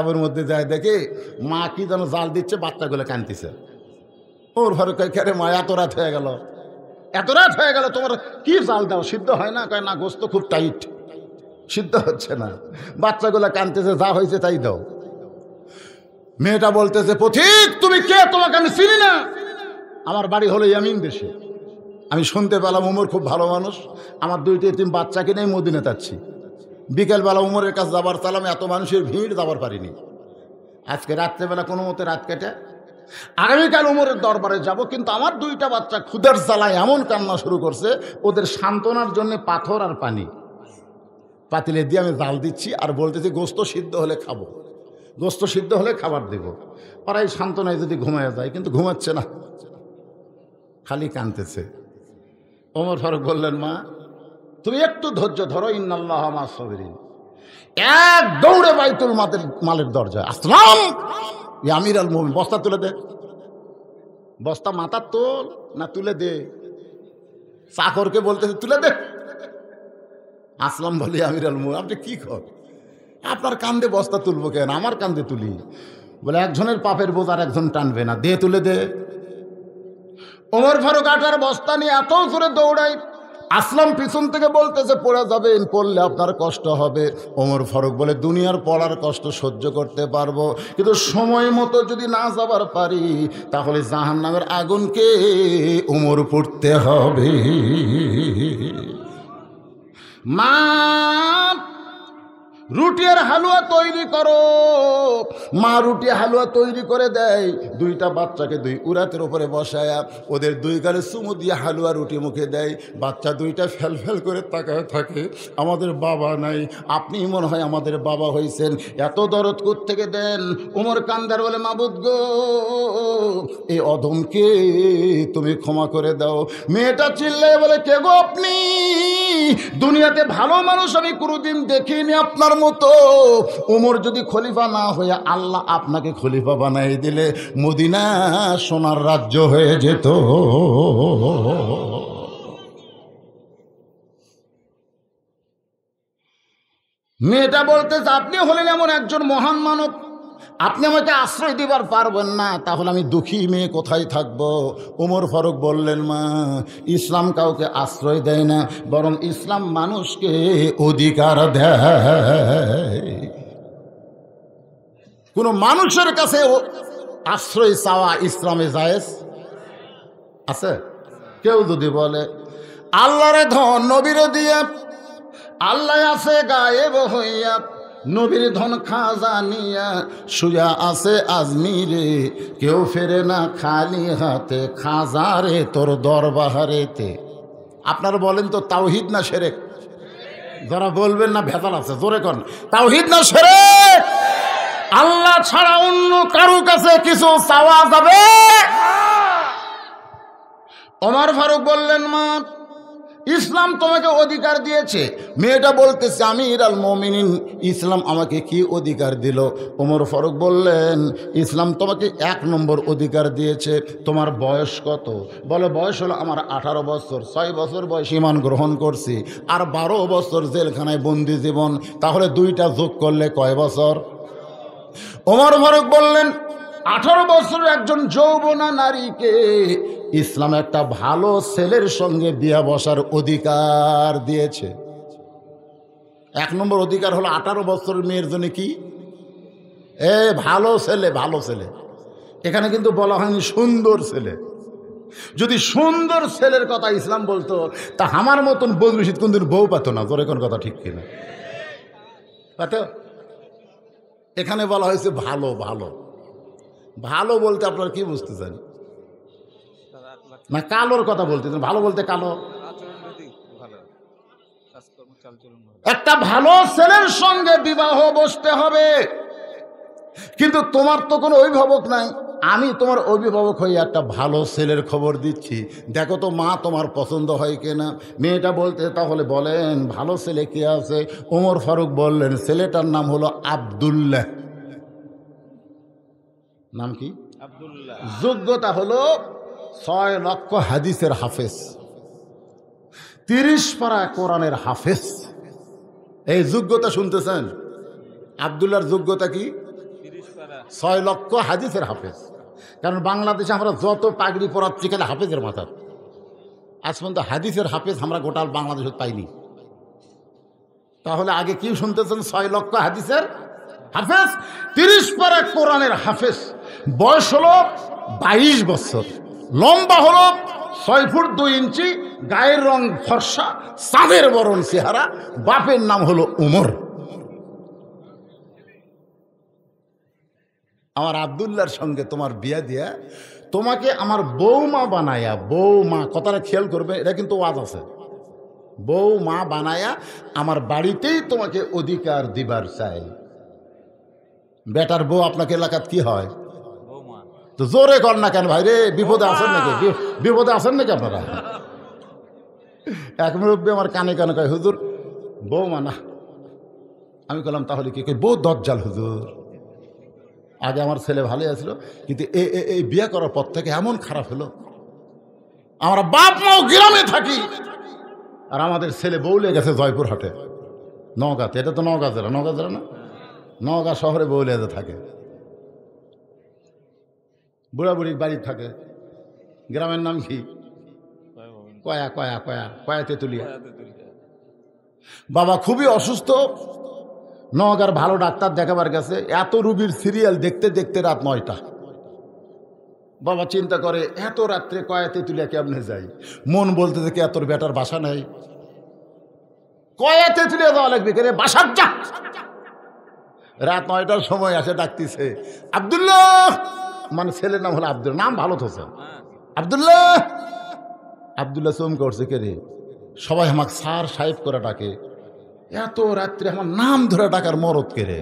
পেশাবের মধ্যে যায় দেখে মা কি যেন জাল দিচ্ছে, বাচ্চাগুলো কাঁদতেছে। ওমর ফারুক কয়, কে রে মা, এত রাত হয়ে গেল, এত রাত হয়ে গেল, তোমার কি জাল দাও, সিদ্ধ হয় না? কয় না, গোস্ত খুব টাইট, সিদ্ধ হচ্ছে না। বাচ্চাগুলো কাঁদতেছে, যা হয়েছে তাই দাও। মেয়েটা বলতেছে, পথিক তুমি কে, তোমাকে আমি চিনি না, আমার বাড়ি হলো ইয়ামিন দেশে। আমি শুনতে পেলাম ওমর খুব ভালো মানুষ, আমার দুইটা এতিম বাচ্চাকে নিয়ে মদিনা যাচ্ছি। বিকেলবেলা ওমরের কাছে যাবার চালাম, এত মানুষের ভিড়, যাবার পারিনি। আজকে রাত্রেবেলা কোনো মতে রাত কেটে আগামীকাল ওমরের দরবারে যাব, কিন্তু আমার দুইটা বাচ্চা ক্ষুধার জ্বালায় এমন কান্না শুরু করছে, ওদের সান্ত্বনার জন্য পাথর আর পানি পাতিলে দিয়ে আমি জাল দিচ্ছি, আর বলতেছি গোস্ত সিদ্ধ হলে খাবো, গোস্ত সিদ্ধ হলে খাবার দেব। ওরা এই সান্ত্বনায় যদি ঘুমায় যায়, কিন্তু ঘুমাচ্ছে না, খালি কাঁদতেছে। ওমর ফারুক বললেন, মা তুমি একটু ধৈর্য ধরো, ইন্নাল্লাহ মা'আস সাবিরিন। এক দৌড়ে বাইতুল মালের দরজা, আসলাম ইয়া আমিরাল মুমিনিন, বস্তা তুলে দে, বস্তা মাথার তোল না তুলে দে। চাকরকে বলতেছে তুলে দে। আসলাম বলি, আমিরাল মুমিনিন আপনি কি কর, আপনার কান্দে বস্তা তুলবো কেন, আমার কান্দে তুলি। বলে একজনের পাপের বোঝ আর একজন টানবে না, দে তুলে দে। ওমর ফারুক আটার বস্তা নিয়ে এত জোরে দৌড়াই, আসলাম পিছন থেকে বলতেছে পড়ে যাবেন, পড়লে আপনার কষ্ট হবে। ওমর ফারুক বলে, দুনিয়ার পড়ার কষ্ট সহ্য করতে পারবো, কিন্তু সময় মতো যদি না যাবার পারি, তাহলে জাহান্নামের আগুনকে ওমর পড়তে হবে। মা রুটি আর হালুয়া তৈরি করো। মা রুটি হালুয়া তৈরি করে দেয়, দুইটা বাচ্চাকে দুই উরাতের উপরে বসায়া ওদের দুই গালে চুমু দিয়ে হালুয়া রুটি মুখে দেয়। বাচ্চা দুইটা ফেল ফেল করে তাকায় থাকে, আমাদের বাবা নাই, আপনি মনে হয় আমাদের বাবা হয়েছেন, এত দরদ থেকে দেন। ওমর কান্দার বলে, মাবুদ গো, এই অধমকে তুমি ক্ষমা করে দাও। মেয়েটা চিল্লায় বলে, কে গো আপনি? দুনিয়াতে ভালো মানুষ আমি কোনোদিন দেখিনি আপনার মতো। ওমর যদি খলিফা না হয়ে আল্লাহ আপনাকে খলিফা বানাই দিলে, মদিনা সোনার রাজ্য হয়ে যেত। মেয়েটা বলতেছে, আপনি হলেন এমন একজন মহান মানব, আপনি আমাকে আশ্রয় দিবার পারবেন না, তাহলে আমি দুঃখী মেয়ে কোথায় থাকব? ওমর ফারুক বললেন, মা ইসলাম কাউকে আশ্রয় দেয় না, বরং ইসলাম মানুষকে অধিকার দেয়। কোন মানুষের কাছে আশ্রয় চাওয়া ইসলামে জায়েজ আছে? কেউ যদি বলে আল্লাহরে ধন নবীরে দিয়ে, আল্লাহ আছে গায়েব হইয়া, নবীর ধন খাজা নিয়া, শুয়া আছে আজমিরে, কেউ ফেরে না খালি হাতে, খাজারে তোর দরবারেতে। আপনারা বলেন তো তাওহীদ না শিরক? যারা বলবেন না ভেজাল আছে, জোরে কোন তাওহীদ না শিরক? আল্লাহ ছাড়া অন্য কারো কাছে কিছু চাওয়া যাবে? ওমর ফারুক বললেন, মা ইসলাম তোমাকে অধিকার দিয়েছে। মেয়েটা বলতেছে, আমিরুল মুমিনিন ইসলাম আমাকে কি অধিকার দিল? ওমর ফারুক বললেন, ইসলাম তোমাকে 1 নম্বর অধিকার দিয়েছে। তোমার বয়স কত? বলে বয়স হলো আমার 18 বছর, 6 বছর বয়স ঈমান গ্রহণ করছি, আর 12 বছর জেলখানায় বন্দি জীবন, তাহলে 2টা যোগ করলে কয় বছর? ওমর ফারুক বললেন, 18 বছর একজন যৌবনা নারীকে ইসলাম একটা ভালো ছেলের সঙ্গে বিয়া বসার অধিকার দিয়েছে। 1 নম্বর অধিকার হলো 18 বছরের মেয়ের জন্য কি? ভালো ছেলে, ভালো ছেলে। এখানে কিন্তু বলা হয়নি সুন্দর ছেলে। যদি সুন্দর ছেলের কথা ইসলাম বলতো, তা আমার মতন বদরুশিদ কোনদিন বউ পাত না। তোর এখন কথা ঠিক কিনা? পাত? এখানে বলা হয়েছে ভালো। ভালো ভালো বলতে আপনারা কি বুঝতে চান? না কালোর কথা বলতে? ভালো বলতে কালো। একটা ভালো ছেলের সঙ্গে বিবাহ বসতে হবে, কিন্তু তোমার তো কোনো অভিভাবক নাই, আমি তোমার অভিভাবক হয়ে একটা ভালো ছেলের খবর দিচ্ছি, দেখো তো মা তোমার পছন্দ হয় কিনা। মেয়েটা বলতে, তাহলে বলেন ভালো ছেলে কে আছে? ওমর ফারুক বললেন, ছেলেটার নাম হলো আব্দুল্লাহ। নাম কি? আব্দুল্লাহ। যোগ্যতা হলো 6 লক্ষ হাদিসের হাফেজ, 30 পারা কোরআনের হাফেজ। এই যোগ্যতা শুনতেছেন? আব্দুল্লাহর যোগ্যতা কি? 6 লক্ষ হাদিসের হাফেজ। কারণ বাংলাদেশে আমরা যত পাগড়ি পরাচ্ছি খালি হাফেজের মাথার, আজ পর্যন্ত হাদিসের হাফেজ আমরা গোটাল বাংলাদেশে পাইনি। তাহলে আগে কি শুনতেছেন? 6 লক্ষ হাদিসের হাফেজ, 30 পারা কোরআনের হাফেজ। বয়স হলো 22 বছর, লম্বা হলো 6 ফুট 2 ইঞ্চি, গায়ের রং ফর্সা, চাঁদের বরণ চেহারা, বাপের নাম হলো উমর। আমার আব্দুল্লাহর সঙ্গে তোমার বিয়া দিয়া তোমাকে আমার বৌমা বানায়া, বৌমা কথাটা খেয়াল করবে, এটা কিন্তু ওয়াজ আছে, বৌমা বানায়া আমার বাড়িতেই তোমাকে অধিকার দিবার চাই। বেটার বউ আপনাকে এলাকাত কি হয়? তো জোরে কর না কেন ভাই রে, বিপদে আছেন নাকি? বিপদে আছেন নাকি আপনারা? এক মুরব্বী আমার কানে কানে কয়, হুজুর বৌমা না। আমি বললাম তাহলে কি? বউ দজ্জাল হুজুর। আগে আমার ছেলে ভালোই আছিল, কিন্তু এই বিয়ে করার পর থেকে এমন খারাপ হলো। আমরা বাপ মাও গ্রামে থাকি, আর আমাদের ছেলে বউলে গেছে জয়পুরহাটে, নওগাঁতে। এটা তো নওগাঁ জেলা, নওগাঁ জেলা না, নওগাঁ শহরে বউলে থাকে। বুড়া বুড়ির বাড়ি থাকে। গ্রামের নাম কি? কয়া কয়া কয়া কয়া তেঁতুলিয়া। বাবা খুবই অসুস্থ, নওগাঁর ভালো ডাক্তার দেখাবার গেছে। এত রুগীর সিরিয়াল দেখতে দেখতে রাত 9টা। বাবা চিন্তা করে এত রাত্রে কয়া তেঁতুলিয়া কেমনে যাই। মন বলতে থেকে এত বেটার বাসা নেই, কয়া তেঁতুলিয়া যাওয়া লাগবে, কে বাসার যা। রাত 9টার সময় আসে ডাকতেছে, আব্দুল্লাহ, মানে ছেলের নাম হলো আব্দুল, নাম ভালো তো আব্দুল্লাহ। আব্দুল্লাহ চমকে করছে, কে রে? সবাই আমাকে স্যার সাহেব করে ডাকে, এত রাত্রে আমার নাম ধরে ডাকার মরদ কে রে?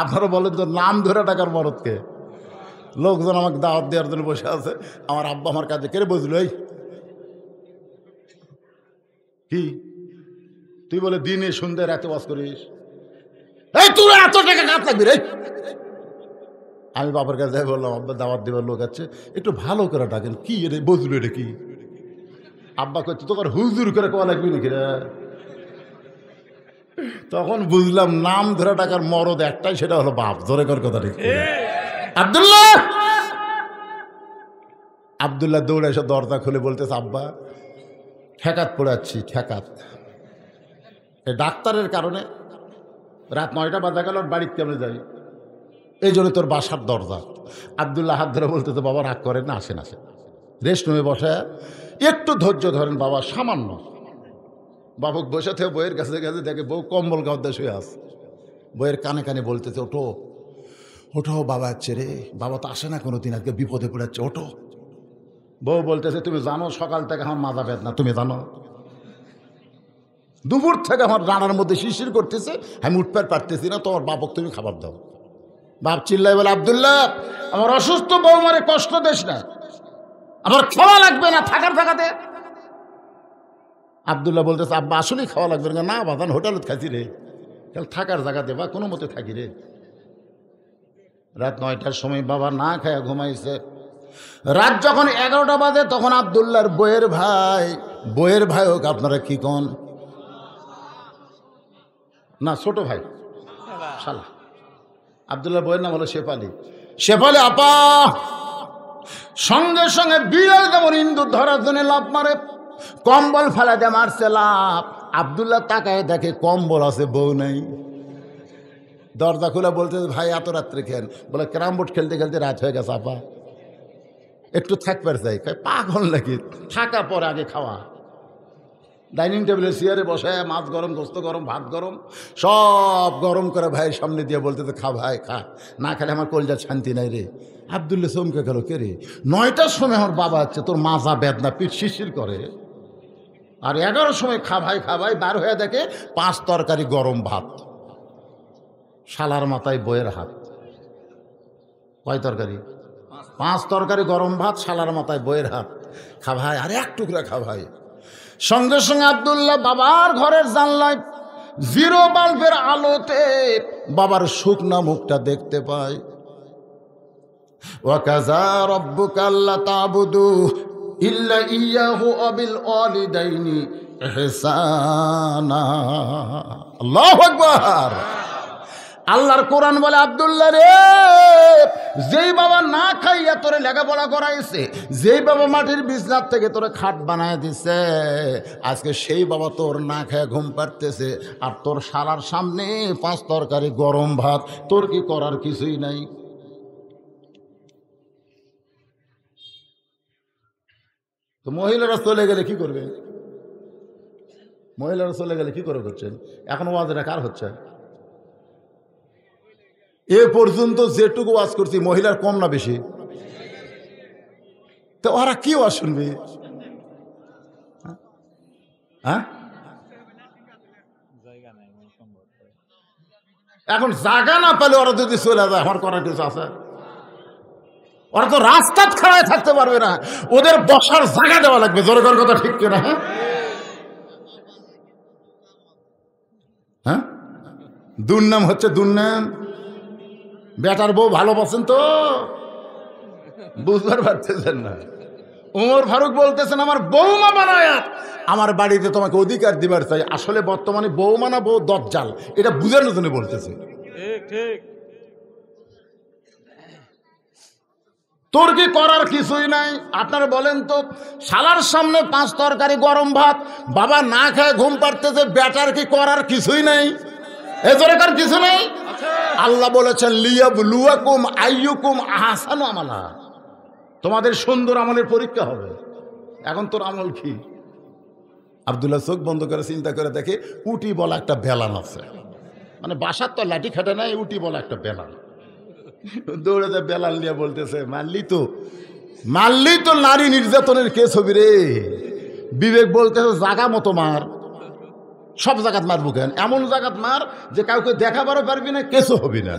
আপনারা বলেন তো, নাম ধরে ডাকার মরদ কে? লোকজন আমাকে দাওয়াত দেওয়ার জন্য বসে আছে। আমার আব্বা আমার কাছে, কে রে বুঝলো? এই কি তুই বলে দিনে সন্ধ্যে রাতে ওয়াজ করিস? এই তুই এত টাকা কাজ লাগবি রে? আমি বাবার কাছে যাই বললাম, আব্বা দাওয়াত দেবার লোক আছে, একটু ভালো করে ডাকেন। কি রে বুঝলো এটা কি? আব্বা করছে তোর হুজুর করে কোয়া লাগবি নাকি রে? তখন বুঝলাম নাম ধরে ডাকার মরদ একটাই, সেটা হলো বাপ। জোরে কর কথা ঠিক। আব্দুল্লাহ, আব্দুল্লাহ দৌড়ে এসে দরজা খুলে বলতেছে, আব্বা ঠেকাত পড়াচ্ছি, ঠেকাত। এই ডাক্তারের কারণে রাত 9টা বাজা গেল, বাড়িতে কেমনে যাই, এই জন্য তোর বাসার দরজা। আব্দুল্লাহ হাত ধরে বলতেছে, বাবা রাগ করেন না, আসেন আসেন, রেস্ট রুমে বসে একটু ধৈর্য ধরেন বাবা, সামান্য। বাবুক বসে থেকে বইয়ের কাছে গেছে, দেখে বউ কম্বল গাঁদা শুয়ে আছে। বইয়ের কানে কানে বলতেছে, ওঠো ওঠো, বাবা আসছে রে, বাবা তো আসে না কোনোদিন, আজকে বিপদে পড়েছে, ওঠো। বউ বলতেছে, তুমি জানো সকাল থেকে আমার মাজা বেদনা, তুমি জানো? দুপুর থেকে আমার রানার মধ্যে শিরশির করতেছে, আমি উঠপার পারতেছি না, তোমার বাপক তুমি খাবার দাও। বাপ চিল্লাই বলে, আব্দুল্লাহ আমার অসুস্থ বউ মারে কষ্ট দেশ না, আমার খাওয়া লাগবে না থাকার জায়গাতে। আব্দুল্লাহ বলতেছে, আব্বা আসলেই খাওয়া লাগবে না? বাদান হোটেলে খাইছি রে, কাল থাকার জায়গাতে বা কোনো মতে থাকি রে। রাত 9টার সময় বাবা না খায়া ঘুমাইছে। রাত যখন 11টা বাজে, তখন আব্দুল্লাহর বইয়ের ভাই হোক, আপনারা কি কন না, ছোট ভাই শালা। আব্দুল্লাহর বইয়ের নাম হলো শেফালি। শেফালি আপা সঙ্গে সঙ্গে বিড়াল যেমন ইন্দুর ধরার জন্য লাভ মারে, কম্বল ফেলা দিয়ে মারছে লাভ। আব্দুল্লাহ তাকায় দেখে কম্বল আছে, বউ নেই। দরজা খুলে বলতে, ভাই এত রাত্রে খেন? বলে ক্যারাম বোর্ড খেলতে খেলতে রাত হয়ে গেছে আপা, একটু থাকবার চাই। পাগল নাকি? থাকা পরে আগে খাওয়া। ডাইনিং টেবিলে চেয়ারে বসে মাছ গরম, গোস্ত গরম, ভাত গরম, সব গরম করে ভাইয়ের সামনে দিয়ে বলতে, খা ভাই খা, না খেলে আমার কলজার শান্তি নাই রে। আব্দুল্লাহ চমকে গেল, কে রে? 9টার সময় আমার বাবা আছে, তোর মাজা বেদনা, পিঠ শিরশির করে, আর 11টার সময় খা ভাই খা ভাই। বার হয়ে দেখে 5 তরকারি গরম ভাত, শালার মাথায় বইয়ের হাত। কয় তরকারি? 5 তরকারি গরম ভাত, শালার মাথায় বইয়ের হাত। খা ভাই, আরে এক টুকরা খা ভাই। সঙ্গে সঙ্গে আব্দুল্লাহ বাবার ঘরের জানলায় জিরো বাল্বের আলোতে বাবার শুকনা মুখটা দেখতে পায়। ওয়াকাযা রাব্বুকা আল্লা তা'বুদু ইল্লা ইয়্যাহু ওয়া বিল ওয়ালিদাইনি ইহসানা। আল্লাহু আকবার। আল্লাহর কোরআন বলে, আব্দুল্লাহ রে, যেই বাবা না খাইয়া তোরে লেখাপড়া করাইছে, যেই বাবা মাটির বিছনার থেকে তোরে খাট বানায় দিছে, আজকে সেই বাবা তোর না খায় ঘুম পাড়তেছে, আর তোর শালার সামনে 5 তরকারি গরম ভাত, তোর কি করার কিছুই নাই? তো মহিলারা চলে গেলে কি করবে? মহিলারা চলে গেলে কি করে করছেন? এখন ওয়াজটা কার হচ্ছে? এ পর্যন্ত যেটুকু ওয়াজ করছি মহিলার কম না বেশি? তো ওরা কি ওয়াজ শুনবে? হ্যাঁ, এখন জায়গা না পেলে ওরা যদি চলে যায়, আমার করার কিছু আছে? ওরা তো রাস্তা খাড়ায় থাকতে পারবে না, ওদের বসার জায়গা দেওয়া লাগবে। জোরে করার কথা ঠিক কিনা? হ্যাঁ হ্যাঁ, দুর্নাম হচ্ছে দুর্নাম। বেটার বউ ভালোবাসেন তো, বুঝবার পারতেছেন না। ওমর ফারুক বলতেছেন, আমার বৌমা বানায়া আমার বাড়িতে তোমাকে অধিকার দিবার চাই। আসলে বর্তমানে বৌমা না বউ দজ্জাল, এটা বুঝানোর জন্য বলতেছে। তোর কি করার কিছুই নাই? আপনারা বলেন তো, শালার সামনে 5 তরকারি গরম ভাত, বাবা না খায় ঘুম পাড়তেছে, বেটার কি করার কিছুই নাই? এজরেকার কিছু নেই। আল্লাহ বলেছেন, লিয়াবলুয়াকুম আইয়ুকুম আহসানু আমালা, তোমাদের সুন্দর আমলের পরীক্ষা হবে। এখন তোর আমল কি? আব্দুল্লাহ চোখ বন্ধ করে চিন্তা করে দেখে, উটি বলা একটা বেলান আছে, মানে বাসার তো লাঠি খাটে নাই, উটি বলা একটা বেলান। দৌড়ে যায় বেলাল নিয়ে, বলতেছে, মারলি তো নারী নির্যাতনের কেস হবি রে। বিবেক বলতেছে, জাগা মতো মার, সব জায়গাত মারবো কেন? এমন জায়গাত মার যে কাউকে দেখাবারও পারবি না, কেসও হবি না।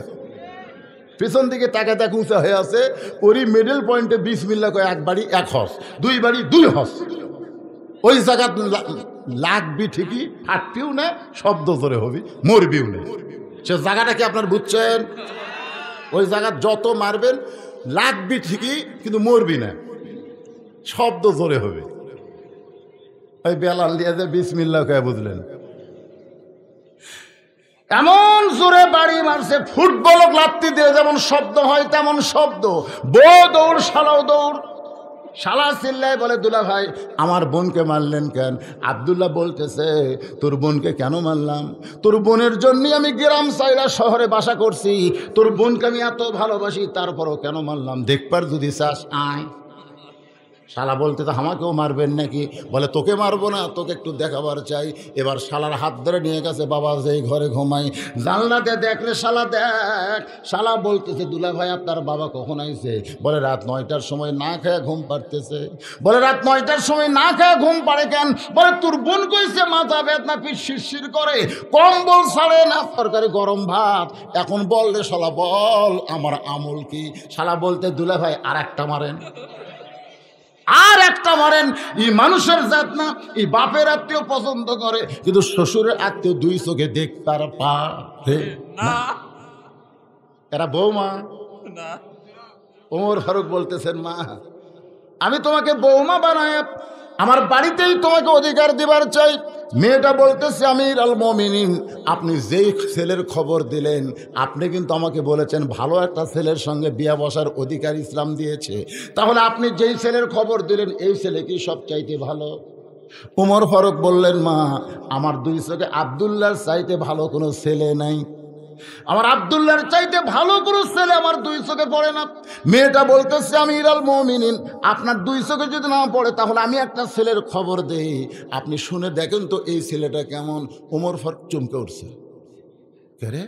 পিছন দিকে তাকে দেখ উঁচা হয়ে আছে, ওরই মিডল পয়েন্টে বিসমিল্লাহ কয় 1 বাড়ি 1 হস, 2 বাড়ি 2 হস। ওই জায়গাত লাগবি ঠিকই, ফাটবিও না, শব্দ জোরে হবি, মরবিও না। সে জায়গাটা কি আপনার বুঝছেন? ওই জায়গা যত মারবেন লাগবি ঠিকই, কিন্তু মরবি না, শব্দ জোরে হবে। ওই বেলাল দিয়ে যে বিসমিল্লাহ কয়ে, বুঝলেন? এমন জোরে বাড়ি মারছে, ফুটবল লাত্তি দিয়ে যেমন শব্দ হয় তেমন শব্দ। বউ দৌড়, শালাও দৌড়। শালা চিল্লায় বলে, দুলা ভাই আমার বোনকে মারলেন কেন? আব্দুল্লাহ বলতেছে, তোর বোনকে কেন মারলাম? তোর বোনের জন্যই আমি গ্রাম সাইরা শহরে বাসা করছি, তোর বোনকে আমি এত ভালোবাসি, তারপরও কেন মারলাম দেখবার যদি চাস আয়। শালা বলতে, তো আমাকেও মারবেন নাকি? বলে, তোকে মারবো না, তোকে একটু দেখাবার চাই। এবার শালার হাত ধরে নিয়ে গেছে, বাবা যেই ঘরে ঘুমাই, জানলাতে দেখলে শালা দেখ। শালা বলতেছে, দুলা ভাই আপনার বাবা কখন আইছে? বলে, রাত 9টার সময় না খেয়ে ঘুম পাড়তেছে। বলে, রাত 9টার সময় না খেয়ে ঘুম পাড়ে কেন? বলে, তোর বোন কইছে মাথা বেদনা, পিঠ শিরশির করে, কম্বল ছাড়ে না, তরকারি গরম ভাত। এখন বল রে শালা, বল আমার আমল কি? শালা বলতে, দুলা ভাই আর একটা মারেন, আর একটা মারেন। এই মানুষের জাত না, এই বাপের আত্মীয় পছন্দ করে, কিন্তু শ্বশুরের আত্মীয় 2 চোখে দেখতে পারে না। এরা বৌমা না। ওমর ফারুক বলতেছেন, মা আমি তোমাকে বৌমা বানায় আমার বাড়িতেই তোমাকে অধিকার দিবার চাই। মেয়েটা বলতেছে, আমির আল মুমিনিন, আপনি যেই ছেলের খবর দিলেন, আপনি কিন্তু আমাকে বলেছেন ভালো একটা ছেলের সঙ্গে বিয়া বসার অধিকার ইসলাম দিয়েছে, তাহলে আপনি যেই ছেলের খবর দিলেন এই ছেলে কি সব চাইতে ভালো? ওমর ফারুক বললেন, মা আমার 2 চোখে আব্দুল্লাহর চাইতে ভালো কোনো ছেলে নাই, আমার আব্দুল্লাহর চাইতে ভালো কোনো ছেলে আমার 2 চোখে পড়ে না। মেয়েটা বলতেছে, আমির আল মুমিনিন, আপনার 2 চোখে যদি না পড়ে তাহলে আমি একটা ছেলের খবর দেই, আপনি শুনে দেখেন তো এই ছেলেটা কেমন। ওমর ফারুক চমকে উঠছে, কে রে?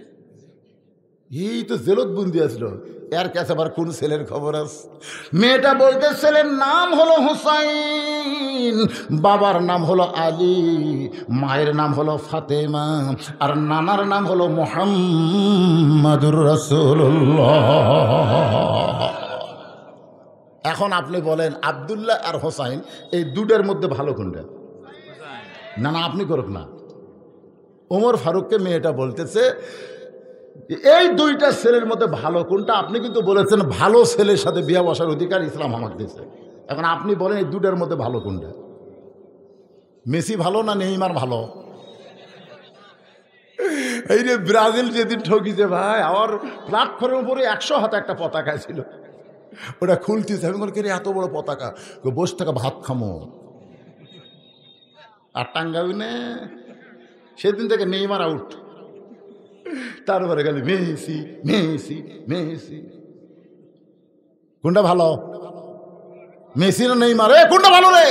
এই তো জেলত বন্দি আসলো, এর কাছে আবার কোন ছেলের খবর আছে? মেয়েটা বলতে, ছেলের নাম হলো হুসাইন, বাবার নাম হলো আলী, মায়ের নাম হলো ফাতেমা, আর নানার নাম হলো মুহাম্মাদুর রাসূলুল্লাহ। এখন আপনি বলেন, আব্দুল্লাহ আর হোসাইন এই 2টার মধ্যে ভালো কোনটা? না না, আপনি করুক না। ওমর ফারুককে মেয়েটা বলতেছে, এই 2টা ছেলের মধ্যে ভালো কোনটা? আপনি কিন্তু বলেছেন ভালো ছেলের সাথে বিয়া বসার অধিকার ইসলাম আমাকে দিয়েছে। এখন আপনি বলেন এই 2টার মধ্যে ভালো কোনটা? মেসি ভালো না নেইমার ভালো? এই যে ব্রাজিল যেদিন ঠকিছে ভাই, আমার প্ল্যাটফর্মের উপরে 100 হাতে একটা পতাকা ছিল, ওটা খুলতেছে। আমি বলি কে এত বড় পতাকা? বসে থাকা ভাত খামো আর টাঙ্গাবি না। সেদিন থেকে নেইমার আউট, তারপরে গেলে মেসি মেসি মেসি। কোনটা ভালো, মেসি না নেইমার? কোনটা ভালো রে?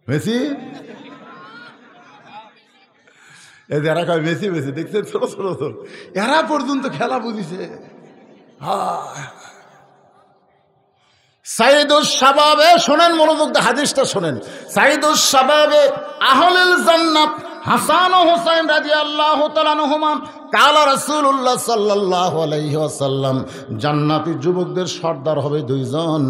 মেসি। এরা কয় মেসি মেসি, দেখছেন ছোট ছোট ছোট, এরা পর্যন্ত খেলা বুঝিছে। সাইদুস শাবাবে, শোনেন মনোযোগ দিয়ে হাদিসটা শোনেন। সাইদুস শাবাবে আহলুল জান্নাত হাসান ও হুসাইন রাদিয়াল্লাহু তাআলা আনহুমা কালা রাসূলুল্লাহ সাল্লাল্লাহু আলাইহি ওয়াসাল্লাম, জান্নাতি যুবকদের সর্দার হবে দুইজন,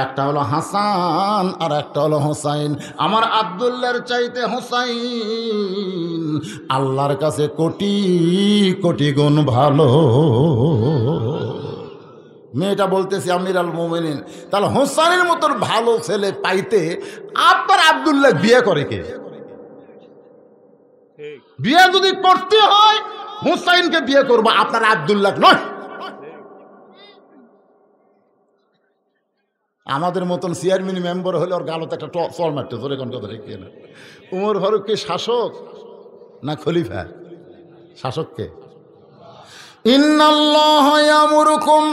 একটা হলো হাসান আর একটা হলো হুসাইন। আমার আব্দুল্লাহর চাইতে হুসাইন আল্লাহর কাছে কোটি কোটি গুণ ভালো। মেয়েটা বলতেছে আমির আল মোমিনিন, তাহলে হোসাইনের মতন ভালো ছেলে পাইতে আপনার আব্দুল্লাহ বিয়ে করে কে? বিয়ে যদি করতে হয় হোসাইনকে বিয়ে করবো, আপনার আব্দুল্লাহ নয়। আমাদের মতন চেয়ারম্যান মেম্বার হলে ওর গালতে একটা চল মারতে তোর এখন কথা ঠিক না। উমর ফারুক কে শাসক না খলিফা? শাসককে। ইন্নাল্লাহা ইয়ামুরুকুম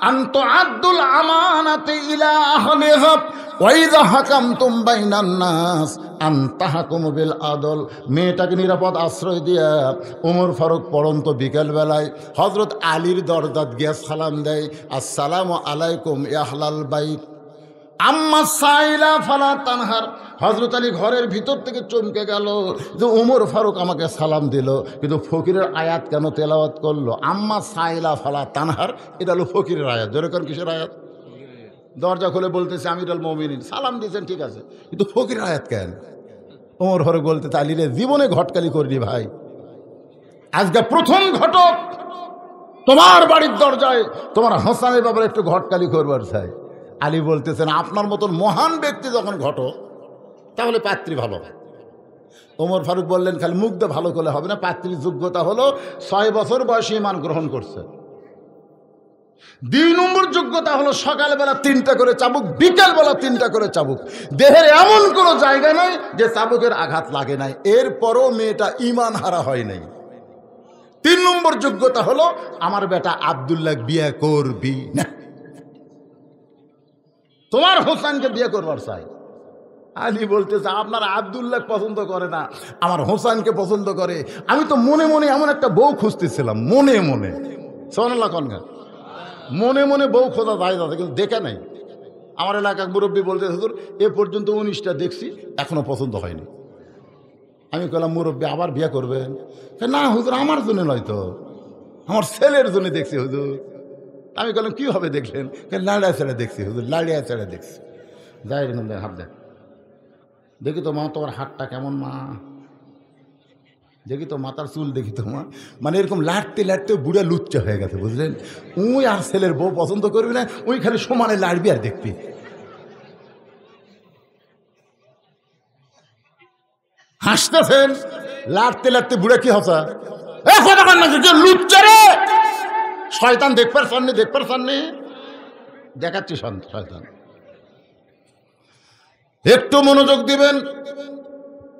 আন তুআদ্দুল আমানাতি ইলা আহলিহা ওয়া ইযা হাকামতুম বাইনান নাস আন তাহকুমু বিল আদল। মেয়েটাকে নিরাপদ আশ্রয় দিয়া ওমর ফারুক পড়ন্ত বিকেল বেলায় হযরত আলীর দরজাত গিয়া সালাম দেয়, আসসালামু আলাইকুম ইয়া আহলাল বাইত আম্মা সাইলা ফালা তানহার। হযরত আলী ঘরের ভিতর থেকে চমকে গেল যে ওমর ফারুক আমাকে সালাম দিল, কিন্তু ফকিরের আয়াত কেন তেলাওয়াত করলো? আম্মা সাইলা ফালা তানহার, এটা হলো ফকিরের আয়াত। যেরকম কিসের আয়াত? দরজা খুলে বলতেছে আমির আল মোমিনিন, সালাম দিয়েছেন ঠিক আছে, কিন্তু ফকিরের আয়াত কেন? ওমর ফারুক বলতে আলীরে জীবনে ঘটকালি করিনি ভাই, আজকে প্রথম ঘটক তোমার বাড়ির দরজায় তোমার হাসানের ব্যাপারে একটু ঘটকালি করবার চাই। আলী বলতেছেন আপনার মতন মহান ব্যক্তি যখন ঘটক তাহলে পাত্রী ভালো। ওমর ফারুক বললেন খালি মুখ দিয়ে ভালো করলে হবে না, পাত্রীর যোগ্যতা হলো 6 বছর বয়সে ঈমান গ্রহণ করছে। 2 নম্বর যোগ্যতা হলো সকালবেলা 3টা করে চাবুক, বিকালবেলা 3টা করে চাবুক, দেহের এমন কোনো জায়গা নাই যে চাবুকের আঘাত লাগে নাই, এরপরও মেয়েটা ঈমান হারা হয় নাই। 3 নম্বর যোগ্যতা হলো আমার বেটা আব্দুল্লাহ বিয়ে করবি না, তোমার হোসেনকে বিয়ে করবার চাই। আলী বলতেছে আপনার আব্দুল্লাহ পছন্দ করে না, আমার হোসেনকে পছন্দ করে। আমি তো মনে মনে এমন একটা বউ খুঁজতেছিলাম, মনে মনে, সুবহানাল্লাহ কনগা, মনে মনে বউ খোঁজা যায় যাচ্ছে, কিন্তু দেখে নাই। আমার এলাকার মুরব্বী বলতে হুজুর এ পর্যন্ত 19টা দেখছি, এখনো পছন্দ হয়নি। আমি বললাম মুরব্বী আবার বিয়ে করবেন? না হুজুর আমার জন্য নয় তো, আমার ছেলের জন্য দেখছি হুজুর। আমি বললাম কি হবে দেখলেন? লাড়িয়া ছেড়ে দেখছি হুজুর, লাড়িয়া ছেড়ে দেখছি। যাই হাত দেখ, দেখি তো মা তোমার হাতটা কেমন, মা দেখি তো মাথার চুল দেখি তো মা, মানে এরকম লাড়তে লাড়তে বুড়া লুচ্চা হয়ে গেছে বুঝলেন। ওই আর ছেলের বউ পছন্দ করবি না, ওই খালি সমানে লাড়বি আর দেখবি। হাসতেছেন, লাড়তে লাড়তে বুড়া কি হসা লুচ্চা রে, শয়তান দেখবার সামনে, দেখবার সামনে দেখাচ্ছি শয়তান। একটু মনোযোগ দিবেন।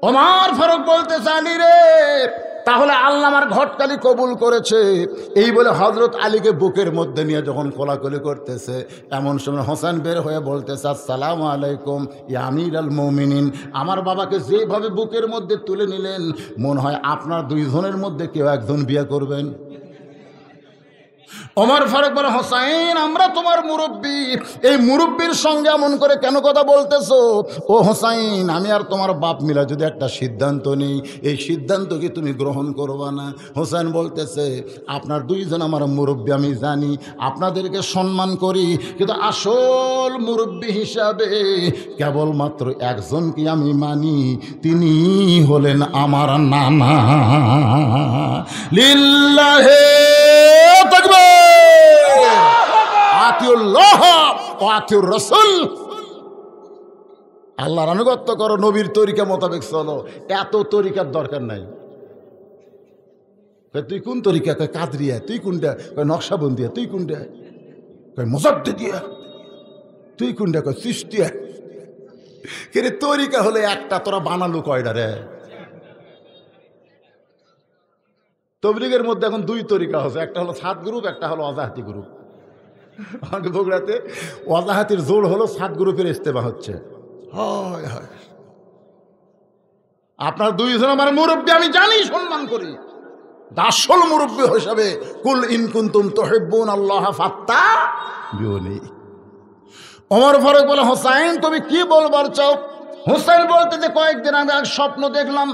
ওমর ফারুক বলতে চালি রে, তাহলে আল্লাহ আমার ঘটকালি কবুল করেছে। এই বলে হযরত আলীকে বুকের মধ্যে নিয়ে যখন কোলাকুলি করতেছে, এমন সময় হোসেন বের হয়ে বলতেছে আসসালামু আলাইকুম ইয়া আমির আল মুমিনিন। আমার বাবাকে যেভাবে বুকের মধ্যে তুলে নিলেন, মনে হয় আপনার 2 জনের মধ্যে কেউ একজন বিয়ে করবেন। ওমর ফারুক বলে হোসাইন আমরা তোমার মুরব্বী, এই মুরব্বীর সঙ্গে এমন করে কেন কথা বলতেছো? ও হোসাইন আমি আর তোমার বাপ মিলা যদি একটা সিদ্ধান্ত নেই, এই সিদ্ধান্ত কি তুমি গ্রহণ করবা না? হোসাইন বলতেছে আপনার 2 জন আমার মুরব্বী, আমি জানি আপনাদেরকে সম্মান করি, কিন্তু আসল মুরব্বী হিসাবে কেবলমাত্র একজনকে আমি মানি, তিনি হলেন আমার নানা। লিল্লাহে আতিউল্লাহ ওয়া আতিউর রাসূল। আল্লাহর আনুগত্য করো, নবীর তরিকা মোতাবেক চলো, এত তরিকার দরকার নাই। তুই কোন তরিকা? কয় কাদরিয়া। তুই কোনটা? কয় নকশাবন্দিয়া। তুই কোনটা? কয় মুজাদ্দিদিয়া। তুই কোনটা? কয় চিশতিয়া। কিন্তু তরিকা হলে একটা, তোরা বানালো কয়টা রে? তবলিগের মধ্যে এখন দুই তরিকা হচ্ছে, একটা হলো সাত গ্রুপ, একটা হলো অজাহাতি গ্রুপ। আমাকে বগুড়াতে অজাহাতির জোর হলো সাত গ্রুপের ইস্তেমা হচ্ছে। হয় হয়, আপনার দুইজন আমার মুরব্বী, আমি জানি, সম্মান করি। আসল মুরব্বী হিসাবে কুল ইন কুনতুম তুহিব্বুন আল্লাহ ফাত্তাবিউনি। ওমর ফারুক বলে, হোসাইন তুমি কি বলবার চাও? হোসাইন বলতে যে কয়েকদিন আমি এক স্বপ্ন দেখলাম,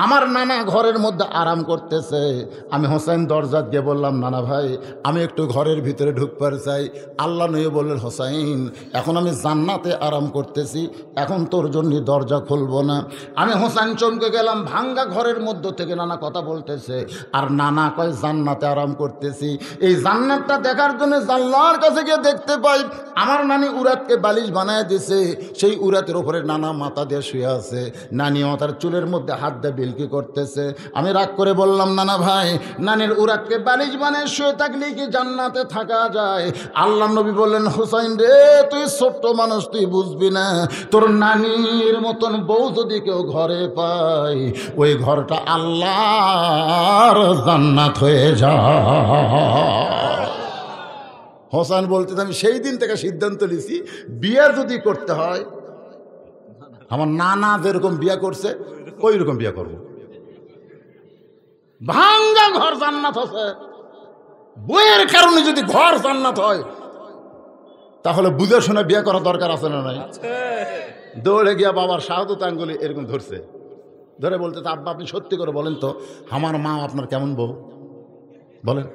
আমার নানা ঘরের মধ্যে আরাম করতেছে। আমি হোসেন দরজা গিয়ে বললাম, নানা ভাই আমি একটু ঘরের ভিতরে ঢুকবার চাই। আল্লাহ নবী বললেন, হোসাইন এখন আমি জান্নাতে আরাম করতেছি, এখন তোর জন্য দরজা খুলবো না। আমি হোসেন চমকে গেলাম, ভাঙ্গা ঘরের মধ্য থেকে নানা কথা বলতেছে, আর নানা কয় জান্নাতে আরাম করতেছি। এই জান্নাতটা দেখার জন্য জানলার কাছে গিয়ে দেখতে পাই আমার নানি উরাতকে বালিশ বানায় দিছে, সেই উরাতের ওপরে নানা মাথা দিয়ে শুয়ে আছে, নানিও তার চুলের মধ্যে হাত দিয়ে কি করতেছে। আমি রাগ করে বললাম, নানা ভাই নানির উরাতকে বালিশ বানায় শুয়ে থাকলে কি জান্নাতে থাকা যায়? আল্লাহ নবী বললেন, হুসাইন রে তুই ছোট্ট মানুষ, তুই বুঝবি না। তোর নানির মতন বউ যদি কেউ ঘরে পায়, ওই ঘরটা আল্লাহর জান্নাত হয়ে যায়। হোসেন বলতে আমি সেই দিন থেকে সিদ্ধান্ত নিয়েছি, বিয়ে যদি করতে হয় আমার নানা যেরকম বিয়ে করছে ওই রকম বিয়ে করব। ভাঙ্গা ঘর জান্নাত আছে, বইয়ের কারণে যদি ঘর জান্নাত হয় তাহলে বুঝে শুনে বিয়ে করার দরকার আছে না নাই? দৌড়ে গিয়া বাবার শাহাদত আঙ্গুলি এরকম ধরছে, ধরে বলতে, আব্বা আপনি সত্যি করে বলেন তো আমার মা আপনার কেমন বউ? বলেন,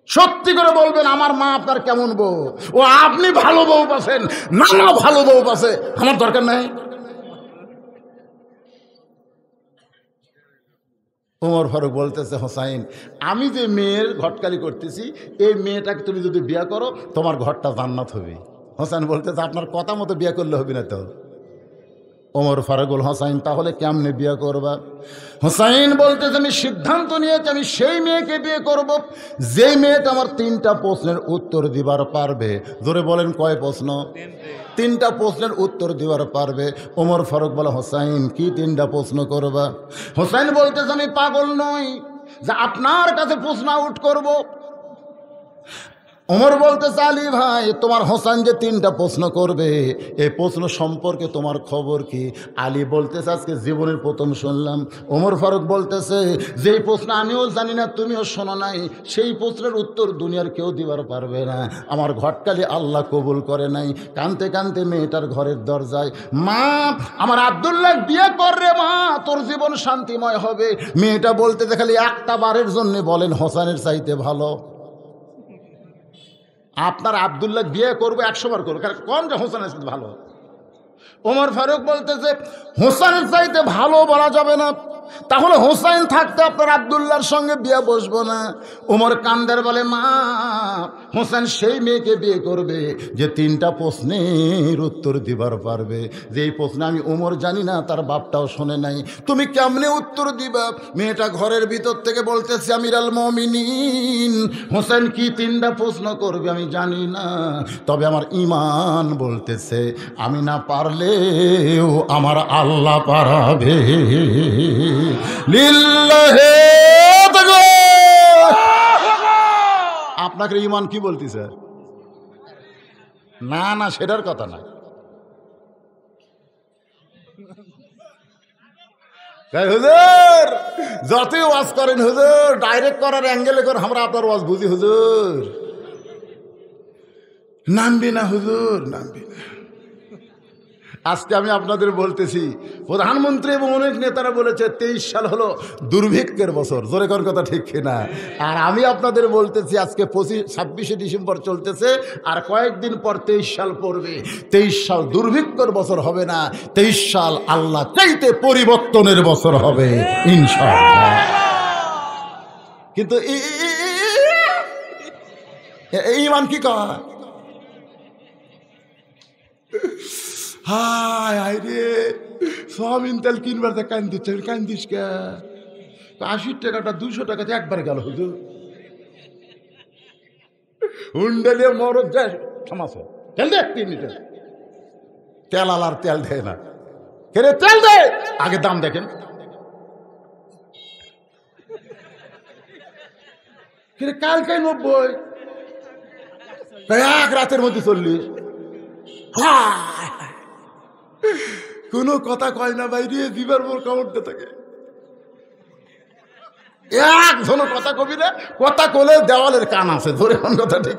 সত্যি করে বলবেন আমার মা আপনার কেমন বউ? ও আপনি ভালো বউ পাচ্ছেন, নানা ভালো বউ পাচ্ছে, আমার দরকার নাই। ওমর ফারুক বলতেছে, হোসাইন আমি যে মেয়ের ঘটকালি করতেছি, এই মেয়েটাকে তুমি যদি বিয়ে করো তোমার ঘরটা জান্নাত হবে। হোসাইন বলতেছে, আপনার কথা মতো বিয়ে করলে হবে না তো। ওমর ফারুক বল, হোসাইন তাহলে কেমনে বিয়ে করবা? হোসাইন বলতেছে, আমি সিদ্ধান্ত নিয়েছি আমি সেই মেয়েকে বিয়ে করব যেই মেয়েটা আমার 3টা প্রশ্নের উত্তর দিবার পারবে। জোরে বলেন, কয় প্রশ্ন? 3টা প্রশ্নের উত্তর দিবার পারবে। ওমর ফারুক বলে, হোসাইন কি 3টা প্রশ্ন করবা? হোসাইন বলতেছে, আমি পাগল নই যে আপনার কাছে প্রশ্ন আউট করব। ওমর বলতেছে, আলী ভাই তোমার হোসেন যে 3টা প্রশ্ন করবে এই প্রশ্ন সম্পর্কে তোমার খবর কি? আলী বলতেছে, আজকে জীবনের প্রথম শুনলাম। ওমর ফারুক বলতেছে, যেই প্রশ্ন আমিও জানি না তুমিও শোনো নাই, সেই প্রশ্নের উত্তর দুনিয়ার কেউ দিবার পারবে না। আমার ঘটকালি আল্লাহ কবুল করে নাই। কানতে কানতে মেয়েটার ঘরের দরজায়, মা আমার আব্দুল্লাহ বিয়ে কর রে মা, তোর জীবন শান্তিময় হবে। মেয়েটা বলতেছে, খালি একটা বারের জন্য বলেন হোসেনের চাইতে ভালো। আপনার আব্দুল্লাহ বিয়ে করবো 100 বার করবো, কারণ কম যে হোসেনের চাইতে ভালো। ওমর ফারুক বলতেছে, হোসেনের চাইতে ভালো বলা যাবে না, তাহলে হোসেন থাকতে আপনার আব্দুল্লাহর সঙ্গে বিয়ে বসবো না। ওমর কান্দার বলে, মা হোসেন সেই মেয়েকে বিয়ে করবে যে 3টা প্রশ্নের উত্তর দিবার পারবে। যেই প্রশ্ন আমি ওমর জানি না, তার বাপটাও শোনে নাই, তুমি কেমনে উত্তর দিবা? মেয়েটা ঘরের ভিতর থেকে বলতেছে, আমিরাল মুমিনিন হোসেন কি 3টা প্রশ্ন করবে আমি জানি না, তবে আমার ঈমান বলতেছে আমি না পারলেও আমার আল্লাহ পারাবে। লিল্লাহে তাকবীর। আপনাকে ঈমান কি বলতেছে? না না, সেটার কথা না। হুজুর যতই ওয়াজ করেন হুজুর, ডাইরেক্ট করার অ্যাঙ্গেলে করে আমরা আপনার ওয়াজ বুঝি হুজুর। নামবি না হুজুর, নামবি না। আজকে আমি আপনাদের বলতেছি, প্রধানমন্ত্রী এবং অনেক নেতারা বলেছে 23 সাল হলো দুর্ভিক্ষের বছর, জোরে কোন কথা ঠিক কিনা? আর আমি আপনাদের বলতেছি আজকে 26শে ডিসেম্বর চলতেছে, আর কয়েকদিন পর 23 সাল পড়বে। 23 সাল দুর্ভিক্ষের বছর হবে না, 23 সাল আল্লাহ চাইতে পরিবর্তনের বছর হবে ইনশাআল্লাহ। কিন্তু এই ঈমান কি কয়? হায় হায় রে, সোয়াবিন তেল কিনবার কান্দিচ্ছে, কান্দিস কে? 80 টাকাটা 200 টাকাতে একবার গেল হুজুর। হুন্ডালে মরদ যায় থামাছে, তেল দে 3 লিটার। তেল আলার তেল দেয় না, কেরে তেল দে, আগে দাম দেখেন। কালকে 90, এক রাতের মধ্যে 40। কোনো কথা কয় না বাইরে, দিবার মোর কামড়তে থাকে। একজনও কথা কবি না, কথা কলে দেওয়ালের কান আছে, ধরে কোন কথা ঠিক।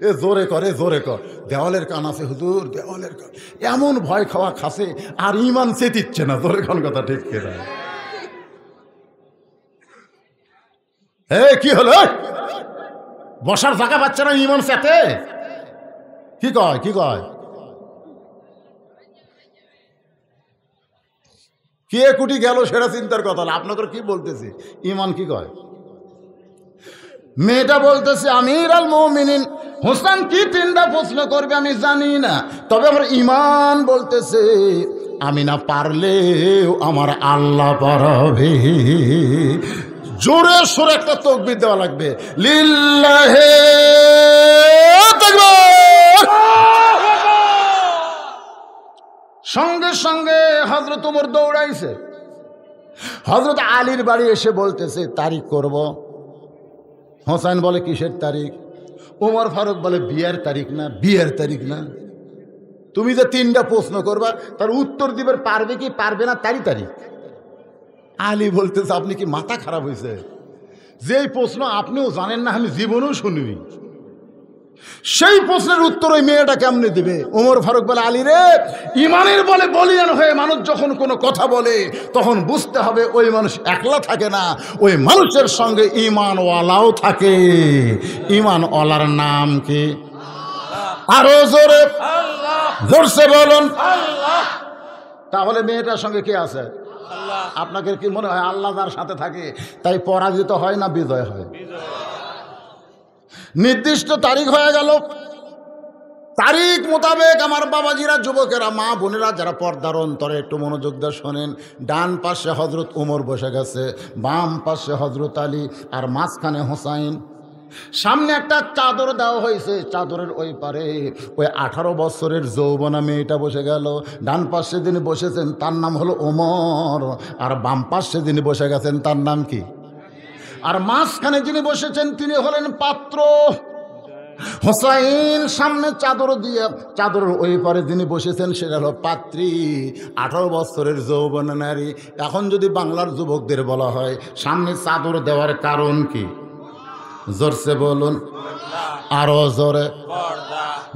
এ জোরে করে, জোরে কর, দেওয়ালের কান আছে হুজুর, দেওয়ালের কান। এমন ভয় খাওয়া খাসে আর ইমান চেতিচ্ছে না, ধরে কোন কথা ঠিক কিনা? কি হলো? বসার জায়গা পাচ্ছে না, ইমান চেতে। কি কয়, কি কয়? কে কুটি গেল সেটা চিন্তার কথা না, আপনাদের কি বলতেছি, ইমান কি কয়? মেয়েটা বলতেছে আমির আল মুমিনিন হোসেন কি 3টা প্রশ্ন করবে আমি জানি না, তবে আমার ইমান বলতেছে আমি না পারলেও আমার আল্লাহ পারবে। জোরে সোরে একটা তাকবীর দেওয়া লাগবে, লিল্লাহে তাকবীর। সঙ্গে সঙ্গে হযরত ওমর দৌড়াইছে, হযরত আলীর বাড়ি এসে বলতেছে তারিখ করব। হোসেন বলে কিসের তারিখ? ওমর ফারুক বলে বিয়ের তারিখ না, বিয়ের তারিখ না। তুমি যে 3টা প্রশ্ন করবা তার উত্তর দিবার পারবে কি পারবে না তারই তারিখ। আলী বলতেছে আপনি কি মাথা খারাপ হয়েছে? যেই প্রশ্ন আপনিও জানেন না, আমি জীবনেও শুনিনি, সেই প্রশ্নের উত্তর ওই মেয়েটা কেমনে দিবে? ওমর ফারুক বলে আলী রে, ইমানের বলে বলিয়ান হয়ে মানুষ যখন কোনো কথা বলে তখন বুঝতে হবে ওই মানুষ একলা থাকে না, ওই মানুষের সঙ্গে ইমানওয়ালাও থাকে। ইমানওয়ালার নাম কি? আরো জোরে জোরসে বলুন। তাহলে মেয়েটার সঙ্গে কে আছে? আপনাকে কি মনে হয় আল্লাহ যার সাথে থাকে তাই পরাজিত হয় না বিজয় হয়? নির্দিষ্ট তারিখ হয়ে গেল, তারিখ মোতাবেক আমার বাবাজিরা, যুবকেরা, মা বোনেরা যারা পর্দার অন্তরে একটু মনোযোগ দিয়ে শোনেন, ডান পাশে হযরত ওমর বসে গেছে, বাম পাশে হযরত আলী, আর মাঝখানে হোসাইন। সামনে একটা চাদর দেওয়া হয়েছে, চাদরের ওই পারে ওই 18 বছরের যৌবনা মেয়েটা বসে গেল। ডান পাশে যিনি বসেছেন তার নাম হলো ওমর, আর বাম পাশে যিনি বসে গেছেন তার নাম কি? আর মাঝখানে যিনি বসেছেন তিনি হলেন পাত্র হোসাইন। সামনে চাদর দিয়ে, চাদরের ওই পারে যিনি বসেছেন সেটা হলো পাত্রী, 18 বছরের যৌবনা নারী। এখন যদি বাংলার যুবকদের বলা হয় সামনে চাদর দেওয়ার কারণ কি? জোরসে বলুন, আরো জোরে।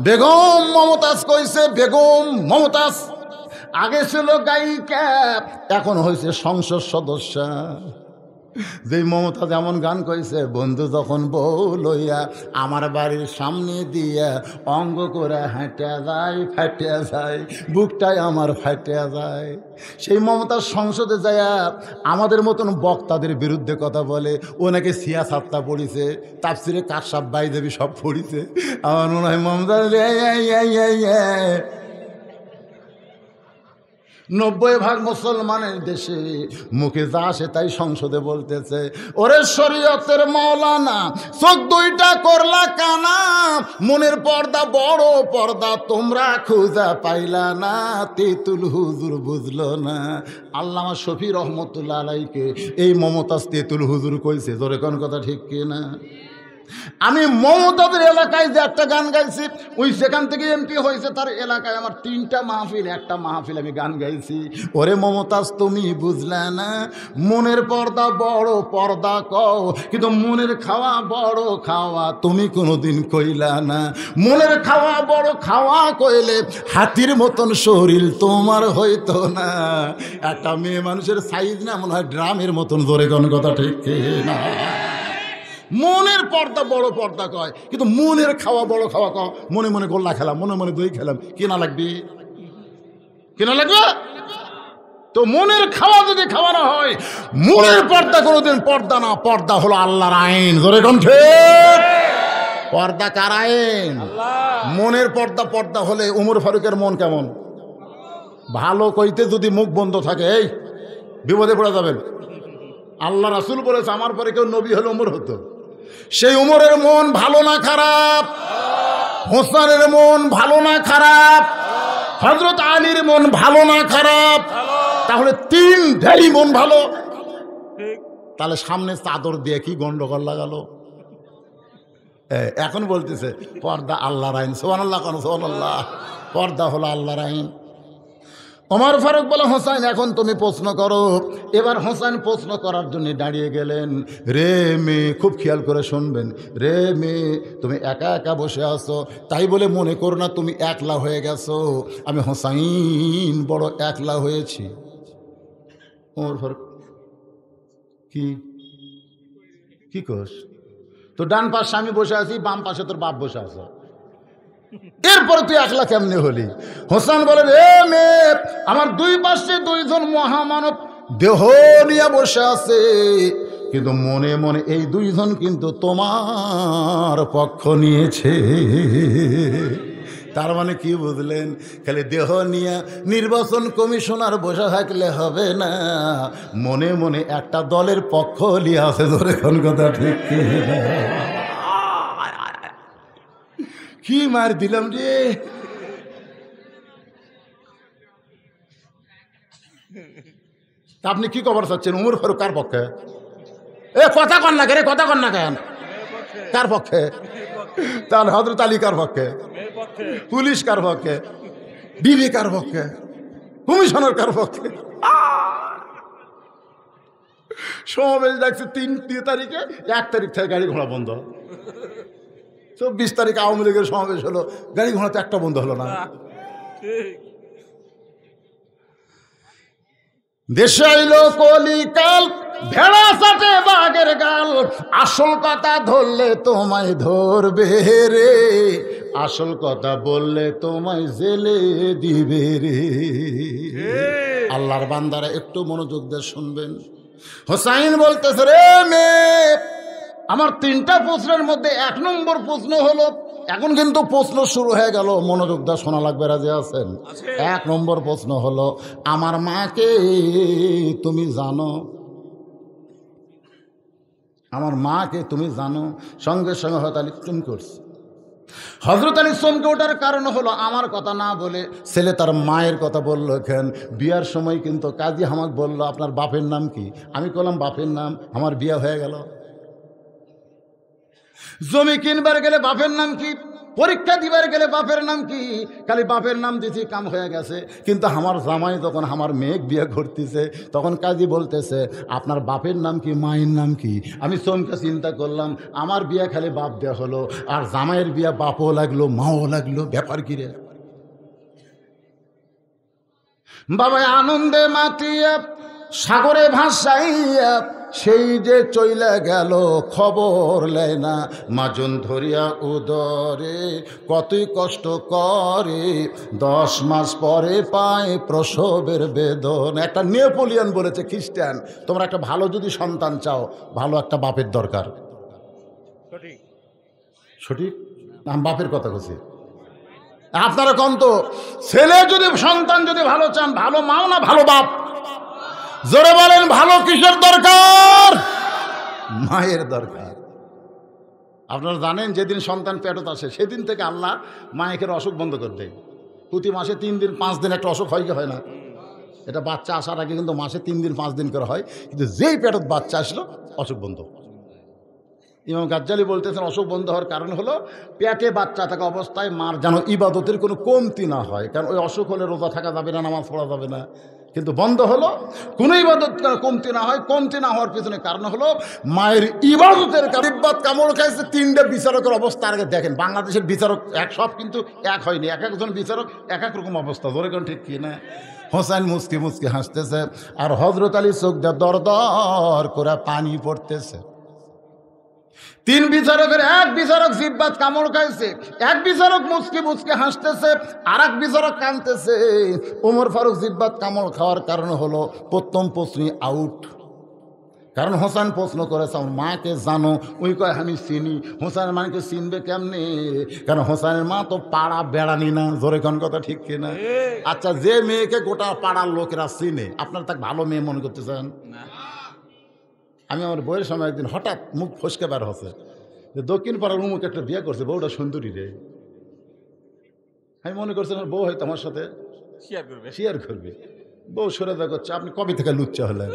বেগম মমতাজ কইছে, বেগম মমতাজ আগে ছিল গায়িকা, এখন হয়েছে সংসদ সদস্য। যে মমতা যেমন গান কইছে, বন্ধু যখন বউ লইয়া আমার বাড়ির সামনে দিয়া অঙ্গ করে হাঁটা যায়, ফাটিয়া যায়, বুকটাই আমার ফাটিয়া যায়। সেই মমতার সংসদে যায়া আমাদের মতন বক্তাদের বিরুদ্ধে কথা বলে। ও নাকি সিয়াসাত্তা পড়িছে, তাফসিরে কাশাব বাইদেবী সব পড়িছে। আমার মনে হয় মমতা 90% মুসলমানের দেশে মুখে যা আসে তাই সংসদে বলতেছে, ওরে শরীয়তের মাওলানা চোখ 2টা করলা কানা, মনের পর্দা বড় পর্দা তোমরা খুঁজা পাইলা না, তেতুল হুজুর বুঝলো না। আল্লামা শফি রহমতুল্লাহ আলাইকে এই মমতাজ তেতুল হুজুর কইছে, জোরে কোন কথা ঠিক কিনা? আমি মমতাদের এলাকায় যে একটা গান গাইছি, ওই সেখান থেকে এমপি হয়েছে, তার এলাকায় আমার 3টা মাহফিল, একটা মাহফিল আমি গান গাইছি। ওরে মমতাজ তুমি বুঝলা না, মনের পর্দা বড় পর্দা কও, কিন্তু মনের খাওয়া বড় খাওয়া তুমি কোনোদিন কইলা না। মনের খাওয়া বড় খাওয়া কইলে হাতির মতন শরীর তোমার হইতো না। একটা মেয়ে মানুষের সাইজ না মনে হয় ড্রামের মতন, জোরে কোন কথা ঠিক না? মনের পর্দা বড় পর্দা কয়, কিন্তু মনের খাওয়া বড় খাওয়া কয়। মনে মনে গোল্লা খেলাম, মনে মনে দই খেলাম, কিনা লাগবে? কিনা লাগবে? তো মনের খাওয়া যদি খাওয়ানো হয়, মনের পর্দা কোনোদিন পর্দা না, পর্দা হলো আল্লাহর আইন। ধরে কণ্ঠে পর্দা কারায়েন, মনের পর্দা। পর্দা হলে উমর ফারুকের মন কেমন? ভালো কইতে যদি মুখ বন্ধ থাকে, এই বিপদে পড়ে যাবেন। আল্লাহ রাসূল বলেছে আমার পরে কেউ নবী হলে উমর হতো। সেই উমরের মন ভালো না খারাপ, হোসেনের মন ভালো না খারাপ, হযরত আলীর মন ভালো না খারাপ, তাহলে তিনটাই মন ভালো। তাহলে সামনে চাদর দিয়ে কি গন্ডগোল লাগালো? এখন বলতেছে পর্দা আল্লাহর আইন। সুবহানাল্লাহ, সুবহানাল্লাহ। পর্দা হলো আল্লাহর আইন। ওমর ফারুক বলে হোসেন এখন তুমি প্রশ্ন করো। এবার হোসেন প্রশ্ন করার জন্য দাঁড়িয়ে গেলেন। রে মেয়ে, খুব খেয়াল করে শুনবেন, রে মেয়ে তুমি একা একা বসে আছো, তাই বলে মনে করো না তুমি একলা হয়ে গেছো। আমি হোসাইন বড় একলা হয়েছি। ওমর ফারুক কি কি কোস? তো ডান পাশে আমি বসে আছি, বাম পাশে তোর বাপ বসে আছে, এরপরে তুই একলা কেমনে হলি? হোসেন বলে রে মেয়ে, আমার দুই পাশে দুইজন মহামানব দেহ নিয়ে বসে আছে, কিন্তু মনে মনে এই দুইজন কিন্তু তোমার পক্ষ নিয়েছে। তার মানে কি বুঝলেন? খালি দেহ নিয়ে নির্বাচন কমিশনার বসে থাকলে হবে না, মনে মনে একটা দলের পক্ষ নিয়ে আছে। ধরে কোন কথা ঠিক কি মার দিলাম রে। আপনি কি খবর চাচ্ছেন? উমর ফারুক কার পক্ষে? এ কথা কন না কেন, কথা কন না কেন? কার পক্ষে? তাহলে হযরত আলী কার পক্ষে? পুলিশ কার পক্ষে? ডিবি কার পক্ষে? কমিশনার কার পক্ষে? সমাবেশ দেখছে 3 তারিখে, 1 তারিখ থেকে গাড়ি ঘোড়া বন্ধ। 24 তারিখ আওয়ামী লীগের সমাবেশ হলো, গাড়ি ঘোড়া তো একটা বন্ধ হলো না। দেশে আইলো কলিকাল, ভেড়া চাটে বাঘের গাল, আসল কথা ধরলে তোমায় ধরবে রে, আসল কথা বললে তোমায় জেলে দিবে রে। আল্লাহর বান্দারা একটু মনোযোগ দিয়ে শুনবেন। হোসাইন বলতেছে রে মেয়ে, আমার 3টা প্রশ্নের মধ্যে 1 নম্বর প্রশ্ন হলো, এখন কিন্তু প্রশ্ন শুরু হয়ে গেল, মনোযোগ দিয়ে শোনা লাগবে। রাজি আছেন? 1 নম্বর প্রশ্ন হলো, আমার মাকে তুমি জানো? আমার মাকে তুমি জানো? সঙ্গে সঙ্গে হযরত আলী চুম করছে। হযরত আলী চমকে ওঠার কারণ হলো, আমার কথা না বলে ছেলে তার মায়ের কথা বলল। কেন? বিয়ার সময় কিন্তু কাজী আমাকে বলল আপনার বাপের নাম কি? আমি বললাম বাপের নাম, আমার বিয়া হয়ে গেল। জমি কিনবার গেলে বাপের নাম কি? পরীক্ষা দিবার গেলে বাপের নাম কি? খালি বাপের নাম দিছি, কাম হয়ে গেছে। কিন্তু আমার জামাই যখন আমার মেয়ে বিয়ে করতেছে, তখন কাজী বলতেছে আপনার বাপের নাম কি, মায়ের নাম কি? আমি চমকে চিন্তা করলাম, আমার বিয়া খালি বাপ দেয়া হলো, আর জামাইয়ের বিয়া বাপও লাগলো মাও লাগলো, ব্যাপার কি রে? বাবা আনন্দে মাতিয়া সাগরে ভাসাইয়া সেই যে চইলা গেল, খবর লেয় না মাজন ধরিয়া উদরে, কতই কষ্ট করে 10 মাস পরে পায় প্রসবের বেদন। একটা নেপোলিয়ন বলেছে, খ্রিস্টান, তোমরা একটা ভালো যদি সন্তান চাও, ভালো একটা বাপের দরকার। সঠিক না? বাপের কথা বলছি। আপনারা কোন তো ছেলে যদি সন্তান যদি ভালো চান, ভালো মাও না ভালো বাপ? জোরে বলেন, ভালো কিসের দরকার? মায়ের দরকার। আপনারা জানেন যেদিন সন্তান পেটত আসে সেদিন থেকে আল্লাহ মায়ের অসুখ বন্ধ করে দেয়। প্রতি মাসে 3 দিন 5 দিন একটা অসুখ হয় কি হয় না? এটা বাচ্চা আসার আগে কিন্তু মাসে 3 দিন 5 দিন করে হয়, কিন্তু যেই পেটত বাচ্চা আসলো অসুখ বন্ধ। ইমাম গাজ্জালি বলতেছেন অসুখ বন্ধ হওয়ার কারণ হলো পেটে বাচ্চা থাকা অবস্থায় মার যেন ইবাদতের কোনো কমতি না হয়। কারণ ওই অসুখ হলে রোজা থাকা যাবে না, নামাজ পড়া যাবে না। কিন্তু বন্ধ হলো কোনো ইবাদত কমতি না হয়। কমতি না হওয়ার পিছনে কারণ হলো মায়ের ইবাদতের ইব্বাত কামড় খাইছে। 3টে বিচারকের অবস্থা আগে দেখেন। বাংলাদেশের বিচারক সব কিন্তু এক হয়নি, এক একজন বিচারক এক এক রকম অবস্থা। ধরে কোন ঠিক কি না? হোসেন মুচকি মুচকি হাসতেছে, আর হযরত আলী চোখ দিয়ে দর দর করে পানি পড়তেছে। 3 বিচারকের এক বিচারক জিব্বাত কামড় খাইছে, এক বিচারক মুচকি মুচকি হাসতেছে, আর এক বিচারক কাঁদতেছে। ওমর ফারুক জিব্বাত কামড় খাওয়ার কারণ হলো প্রথম প্রশ্নই আউট। কারণ হোসেন প্রশ্ন করেছে আমার মাকে জানো? ওই কয় আমি চিনি। হোসেনের মাকে চিনবে কেমনে? কারণ হোসেনের মা তো পাড়া বেড়ানি না। জোরে কোন কথা ঠিক কিনা? আচ্ছা, যে মেয়েকে গোটা পাড়ার লোকেরা চিনে, আপনারা তাকে ভালো মেয়ে মনে করতেছেন? আমি আমার বইয়ের সময় একদিন হঠাৎ মুখ ফসকে বের হচ্ছে যে দক্ষিণ পাড়ার মুখ একটা বিয়ে করছে, বউটা সুন্দরী রে। আমি মনে করছি আমার বউ হয়তো আমার সাথে শেয়ার করবে। বউ সরে দেখা করছে, আপনি কবে থেকে লুচ্চা হলেন?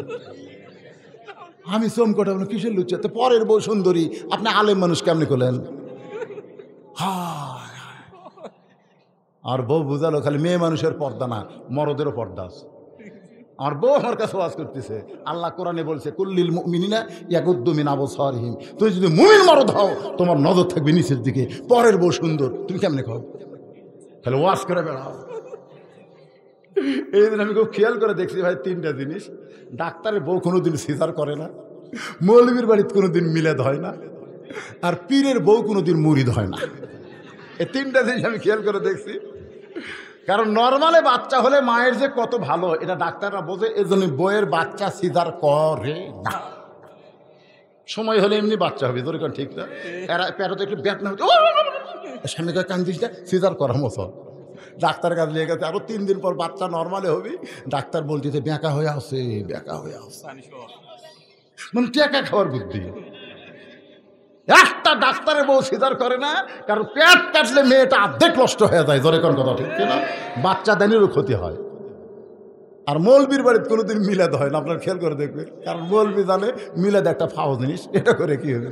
আমি চমকটা বললাম, কিসের লুচ্চা? তো পরের বউ সুন্দরী, আপনি আলেম মানুষ কেমনি করলেন? আর বউ বুঝালো খালি মেয়ে মানুষের পর্দা না, মরদেরও পর্দা আছে। আমার বউ আমার কাছে ওয়াজ করতেছে, আল্লাহ কোরআনে বলছে কুল্লিল মুমিনিনা ইয়াগুদ্দু মিন আবসারিহিম। তুই যদি মুমিন মরদ হও তোমার নজর থাকবে নিচের দিকে। পরের বউ সুন্দর, তুমি কেমনে খাও? তাহলে ওয়াজ করে বেড়াও। এই দিন আমি খুব খেয়াল করে দেখছি ভাই, তিনটা জিনিস। ডাক্তারের বউ কোনোদিন সিজার করে না, মৌলবীর বাড়িতে কোনোদিন মিলাদ হয় না, আর পীরের বউ কোনোদিন মুরিদ হয় না। এই তিনটা জিনিস আমি খেয়াল করে দেখছি। কারণ নর্মালে বাচ্চা হলে মায়ের যে কত ভালো এটা ডাক্তাররা বোঝে, এজন্য বইয়ের বাচ্চা সিজার করে না। সময় হলে এমনি বাচ্চা হবে, তোর ঠিক না? এরা পেটে একটু ব্যাট না, সামনে কান্দিসটা সিজার করা মতো। ডাক্তার কাছে লেগে গেছে, আরো 3 দিন পর বাচ্চা নর্মালে হবে। ডাক্তার বলতেছে ব্যাকা হয়ে আসে, ব্যাকা হয়ে আসে, মানে টেকা খাওয়ার বুদ্ধি। একটা ডাক্তারের বউ সিজার করে না, কারণ পেট কাটলে মেয়েটা অর্ধেক নষ্ট হয়ে যায়। জোরে কোন কথা ঠিক কিনা? বাচ্চা দানিরও ক্ষতি হয়। আর মৌলবীর বাড়িতে কোনোদিন মিলাদ হয় না, আপনার খেয়াল করে দেখবেন। কারণ মৌলবী জানে মিলাদ একটা ফাও জিনিস, এটা করে কি হবে?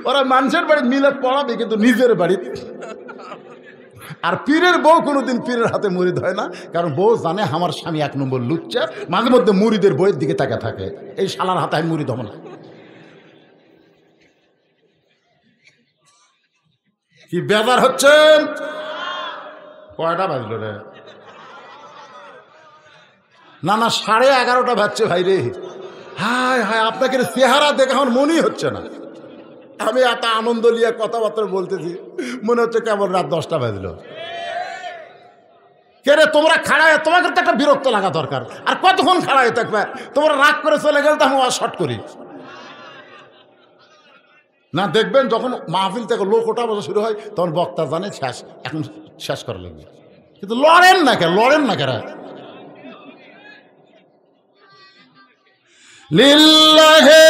ওরা মানুষের বাড়িতে মিলাদ পড়াবে কিন্তু নিজের বাড়িতে। আর পীরের বউ কোনোদিন পীরের হাতে মুরিদ হয় না, কারণ বউ জানে আমার স্বামী 1 নম্বর লুচ্চা, মাঝে মধ্যে মুরিদের বইয়ের দিকে তাকা থাকে, এই শালার হাতে আমি মুরিদ হব না। কি বেজার হচ্ছেন? কয়টা বাজলো রে? না না, 11:30 বাজছে ভাই রে। হায় হায়, আপনাকে চেহারা দেখে আমার মনেই হচ্ছে না। আমি এত আনন্দ নিয়ে কথাবার্তা বলতেছি, মনে হচ্ছে কেমন রাত 10টা বাজলো। কে রে তোমরা খাড়ায়? তোমাকে তো একটা বিরক্ত লাগা দরকার। আর কতক্ষণ খাড়ায় থাকবে? তোমরা রাগ করে চলে গেলে তো আমি শর্ট করি না। দেখবেন যখন মাহফিল থেকে লোক ওঠা বসা শুরু হয়, তখন বক্তা জানে শেষ, এখন শেষ করা লাগবে। কিন্তু লড়েন না কে? লড়েন না কেরা? লিল্লাহে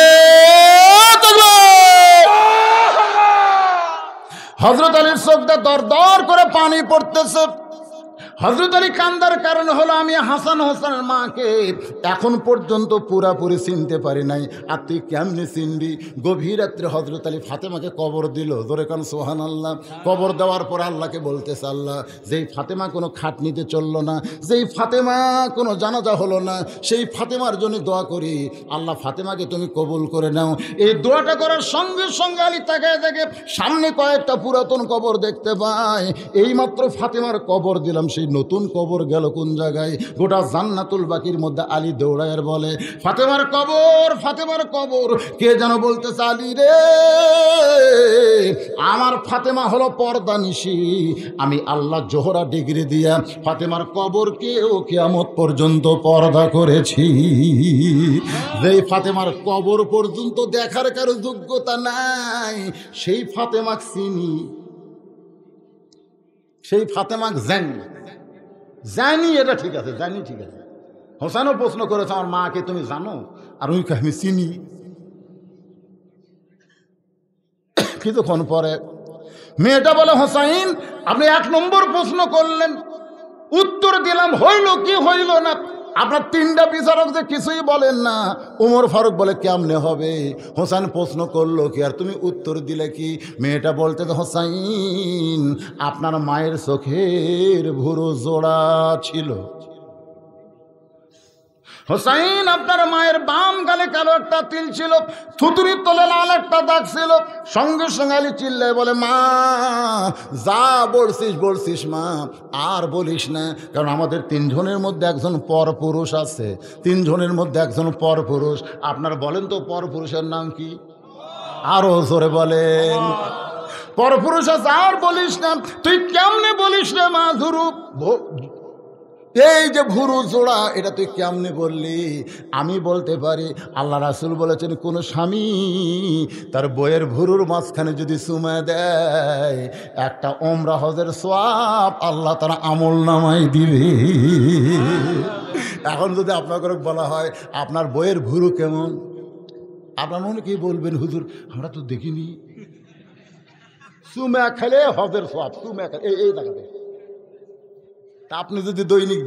হযরত আলীর চোখটা দর দর করে পানি পড়তেছে। হযরত আলী কান্দার কারণ হলো আমি হাসান হোসেনের মাকে এখন পর্যন্ত পুরাপুরি চিনতে পারি নাই। আর তুই কেমনি চিনবি? গভীর রাত্রে হযরত আলী ফাতেমাকে কবর দিল। জোরে কান সুবহানাল্লাহ। কবর দেওয়ার পর আল্লাহকে বলতেছে, আল্লাহ, যেই ফাতেমা কোনো খাটনিতে চললো না, যেই ফাতেমা কোনো জানাজা হলো না, সেই ফাতেমার জন্য দোয়া করি, আল্লাহ ফাতেমাকে তুমি কবুল করে নাও। এই দোয়াটা করার সঙ্গে সঙ্গে আলী তাকায় দেখে সামনে কয়েকটা পুরাতন কবর দেখতে পায়। এইমাত্র ফাতেমার কবর দিলাম, সেই নতুন কবর গেল কোন জায়গায়? গোটা জান্নাতুল বাকির মধ্যে আলী দৌড়ায়ের বলে, ফাতেমার কবর, ফাতেমার কবর। কে যেন বলতেছে, আলী রে, আমার ফাতেমা হলো পর্দানিশী। আমি আল্লাহ জোহরা ডিগ্রি দিয়া ফাতেমার কবরকেও কিয়ামত পর্যন্ত পর্দা করেছি। যেই ফাতেমার কবর পর্যন্ত দেখার কারো যোগ্যতা নাই, সেই ফাতেমা চিনি, সেই ফাতেমা জানি। এটা ঠিক আছে, জানি, ঠিক আছে। হোসেনও প্রশ্ন করেছে, আমার মাকে তুমি জানো? আর ওই আমি চিনি। কিছুক্ষণ পরে মেয়েটা বলে, হোসাইন, আপনি 1 নম্বর প্রশ্ন করলেন, উত্তর দিলাম, হইল কি হইল না। আপনার 3টা বিচারক যে কিছুই বলেন না। ওমর ফারুক বলে, কেমনে হবে? হোসেন প্রশ্ন করলো কি, আর তুমি উত্তর দিলে কি? মেয়েটা বলতে, হোসাইন, আপনার মায়ের চোখের ভুরু জোড়া ছিল। হোসাইন, আপনার মায়ের বাম গালে কালো একটা তিল ছিল, থুতুরির তলে লাল একটা দাগ ছিল। সঙ্গে সঙ্গে আলী চিল্লায় বলে, মা, যা বলছিস বলছিস মা, আর বলিস না। কারণ আমাদের 3 জনের মধ্যে একজন পরপুরুষ আছে, 3 জনের মধ্যে একজন পরপুরুষ। আপনার বলেন তো পরপুরুষের নাম কি? আরো জোরে বলেন। পরপুরুষ আছে, আর বলিস না। তুই কেমনে বলিস রে মা? এই যে ভুরু জোড়া, এটা তুই কেমনে বললি? আমি বলতে পারি, আল্লাহ রাসূল বলেছেন, কোন স্বামী তার বইয়ের ভুরুর মাঝখানে যদি চুমা দেয়, একটা ওমরা হজের সওয়াব আল্লাহ তার আমল নামায় দিবে। এখন যদি আপনাকে বলা হয় আপনার বইয়ের ভুরু কেমন, আপনার মনে কি বলবেন, হুজুর আমরা তো দেখিনি। চুমা খেলে হজের সওয়াব, চুমা খেলে এই দেখাবে। তা আপনি যদি দৈনিক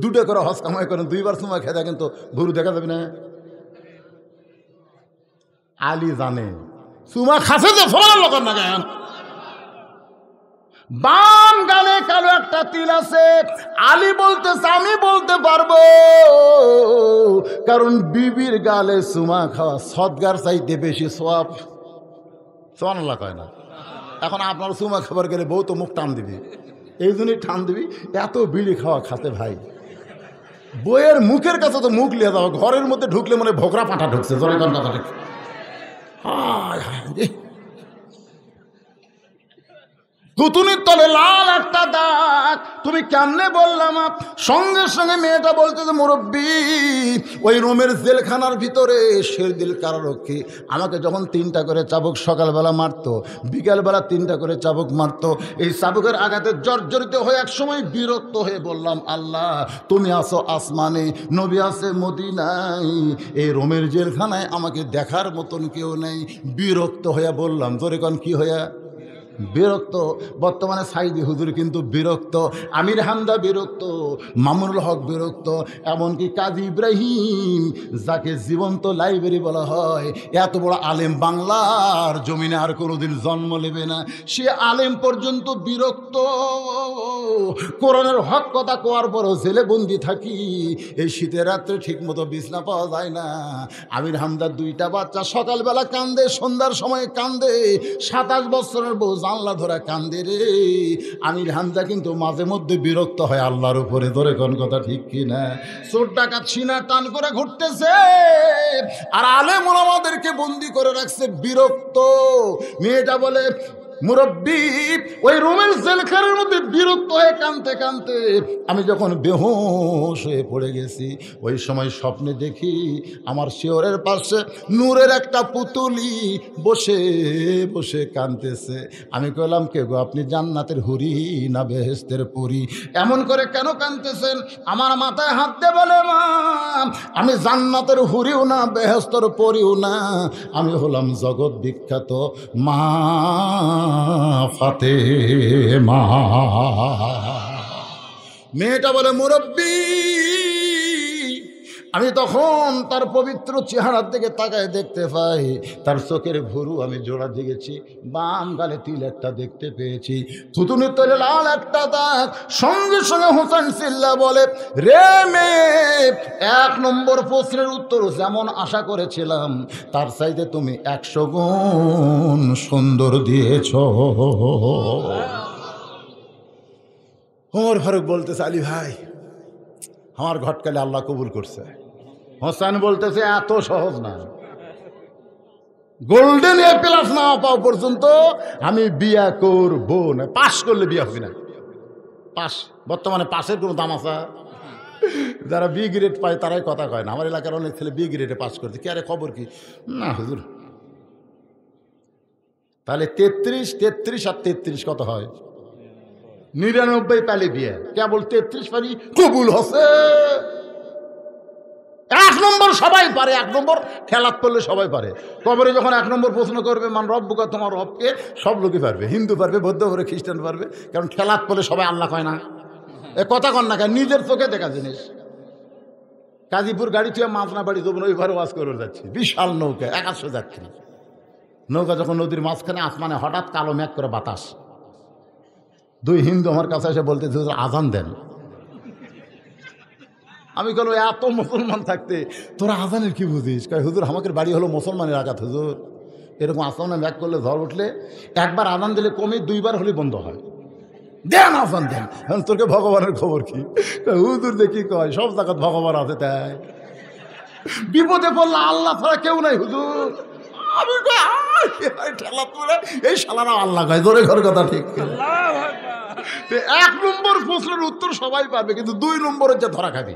দুটো করে হজ কামাই করেন, 2 বার সময় খেয়ে দেখেন তো ভুরু দেখা যাবে না? আলী জানে চুমা খাসে যে সবার লোক না কেন। বাম গালে কালো একটা তিল আছে। আলী বলতেছে আমি বলতে পারবো, কারণ বিবির গালে চুমা খাওয়া সদগার চাইতে বেশি সওয়াব। সুবহানাল্লাহ কয় না? এখন আপনার চুমা খাবার গেলে বউ তো মুখ টান দিবি, এই জন্যই টান দিবি। এত বিড়ি খাওয়া খাতে ভাই, বইয়ের মুখের কাছে তো মুখ লিয়ে যাওয়া, ঘরের মধ্যে ঢুকলে মনে ভোকরা পাঠা ঢুকছে। জোরে কোন কথা ঠিক? কুতুনির তলে লাল একটা দাগ, তুমি কেমনে বললাম? সঙ্গে সঙ্গে মেয়েটা বলতেছে, মুরব্বী ওই রোমের জেলখানার ভিতরে শেরদিল কারারক্ষী আমাকে যখন 3টা করে চাবুক সকালবেলা মারতো, বিকালবেলা 3টা করে চাবুক মারতো। এই চাবুকের আঘাতে জর্জরিত হয়ে এক সময় বিরক্ত হয়ে বললাম, আল্লাহ তুমি আসো আসমানে, নবী আছে মদিনায়, এই রোমের জেলখানায় আমাকে দেখার মতন কেউ নেই। বিরক্ত হয়ে বললাম, জোরে কোন কি হইয়া? বিরক্ত। বর্তমানে সাইদি হুজুর কিন্তু বিরক্ত, আমির হামদা বিরক্ত, মামুনুল হক বিরক্ত, এমনকি কাজী ইব্রাহিম, যাকে জীবন্ত লাইব্রেরি বলা হয়, এত বড় আলেম বাংলার জমিনে আর কোনোদিন জন্ম নেবে না, সে আলেম পর্যন্ত বিরক্ত। কোরআনের হক কথা কোয়ার পরও জেলে বন্দি থাকি, এই শীতের রাত্রে ঠিক মতো বিছনা পাওয়া যায় না। আমির হামদার 2টা বাচ্চা সকালবেলা কান্দে, সন্ধ্যার সময় কান্দে, 27 বছরের বউ জানলা ধরা কান্দে রে। আমির হামদা কিন্তু মাঝে মধ্যে বিরক্ত হয় আল্লাহর উপরে। ধরে কোন কথা ঠিক কিনা? চোর ডাকাত সিনা টান করে ঘুরতেছে, আর আলেম ওলামাদেরকে বন্দি করে রাখছে, বিরক্ত। মেয়েটা বলে, মুরব্বী ওই রোমের জেলখানার মধ্যে বিরক্ত হয়ে কাঁদতে কাঁদতে আমি যখন বেহুশ হয়ে পড়ে গেছি, ওই সময় স্বপ্নে দেখি আমার শিয়রের পাশে নূরের একটা পুতুলি বসে বসে কাঁদতেছে। আমি কইলাম, কে গো আপনি? জান্নাতের হুরি না বেহেশতের পুরি? এমন করে কেন কাঁদতেছেন? আমার মাথায় হাত দিয়ে বলে, মা আমি জান্নাতের হুরিও না বেহেশতের পরিও না, আমি হলাম জগৎ বিখ্যাত মা ফাতেমা। মেয়েটা বলে, মুরব্বী আমি তখন তার পবিত্র চেহারার দিকে তাকায় দেখতে পাই তার চোখের ভুরু আমি জোড়া দিয়েছি, বাম গালে তিল একটা দেখতে পেয়েছি, থুতুনির তলে লাল একটা দাগ। সঙ্গে সঙ্গে হোসেন সিল্লা বলে, রে মেয়ে 1 নম্বর প্রশ্নের উত্তর যেমন আশা করেছিলাম তার চাইতে তুমি 100 গুণ সুন্দর দিয়েছ। ওমর ফারুক বলতেছে, আলী ভাই আমার ঘটকালে আল্লাহ কবুল করছে। হোসেন বলতেছে, এত সহজ না, গোল্ডেন এ প্লাস না পাওয়া পর্যন্ত আমি বিয়া করবো না। পাস করলে বিয়া হবে না। পাস, বর্তমানে পাসের কোনো দাম আছে? যারা বি গ্রেড পায় তারাই কথা কয় না। আমার এলাকার অনেক ছেলে বি গ্রেডে পাস করছে, কি আরে খবর কি? না হুজুর। তাহলে 33 আর 33 কত হয়? 99 পালে বিয়ে, কেবল 33 পারি কবুল হচ্ছে। 1 নম্বর সবাই পারে, 1 নম্বর খেলাত পড়লে সবাই পারে। কবরে যখন 1 নম্বর প্রশ্ন করবে, মান রব্বুকা, তোমার রবকে, সব লোকই পারবে, হিন্দু পারবে, বৌদ্ধ পারবে, খ্রিস্টান পারবে, কারণ খেলাত পড়লে সবাই আল্লাহ কয় না। এ কথা কন না কেন? নিজের চোখে দেখা জিনিস। কাজীপুর গাড়ি থেকে মাঝনা বাড়ি যাবেন, ওইভাবে ওয়াজ করে যাচ্ছি, বিশাল নৌকা, 100 যাত্রী। নৌকা যখন নদীর মাঝখানে, আসমানে হঠাৎ কালো মেঘ করে বাতাস। 2 হিন্দু আমার কাছে এসে বলতে, আজান দেন। আমি বলবো, এত মুসলমান থাকতে তোরা আজানের কি বুঝিস? কয় হুজুর আমাকে বাড়ি হলো মুসলমানের আঘাত হুজুর। এরকম আসমানে মেঘ করলে, ঝড় উঠলে একবার আজান দিলে কমে 2 বার হলে বন্ধ হয়। দেন আজান দেন। তোকে ভগবানের খবর কি? হুজুর দেখি কয় সব জায়গায় ভগবান আছে, তাই বিপদে পড়লে আল্লাহ ছাড়া কেউ নাই হুজুর। আমি ঠেলা পড়ে এই শালারা আল্লাহ কয়, জোরে ঘর কথা ঠিক। এক নম্বর প্রশ্নের উত্তর সবাই পাবে, কিন্তু 2 নম্বরের যে ধরা খাবি।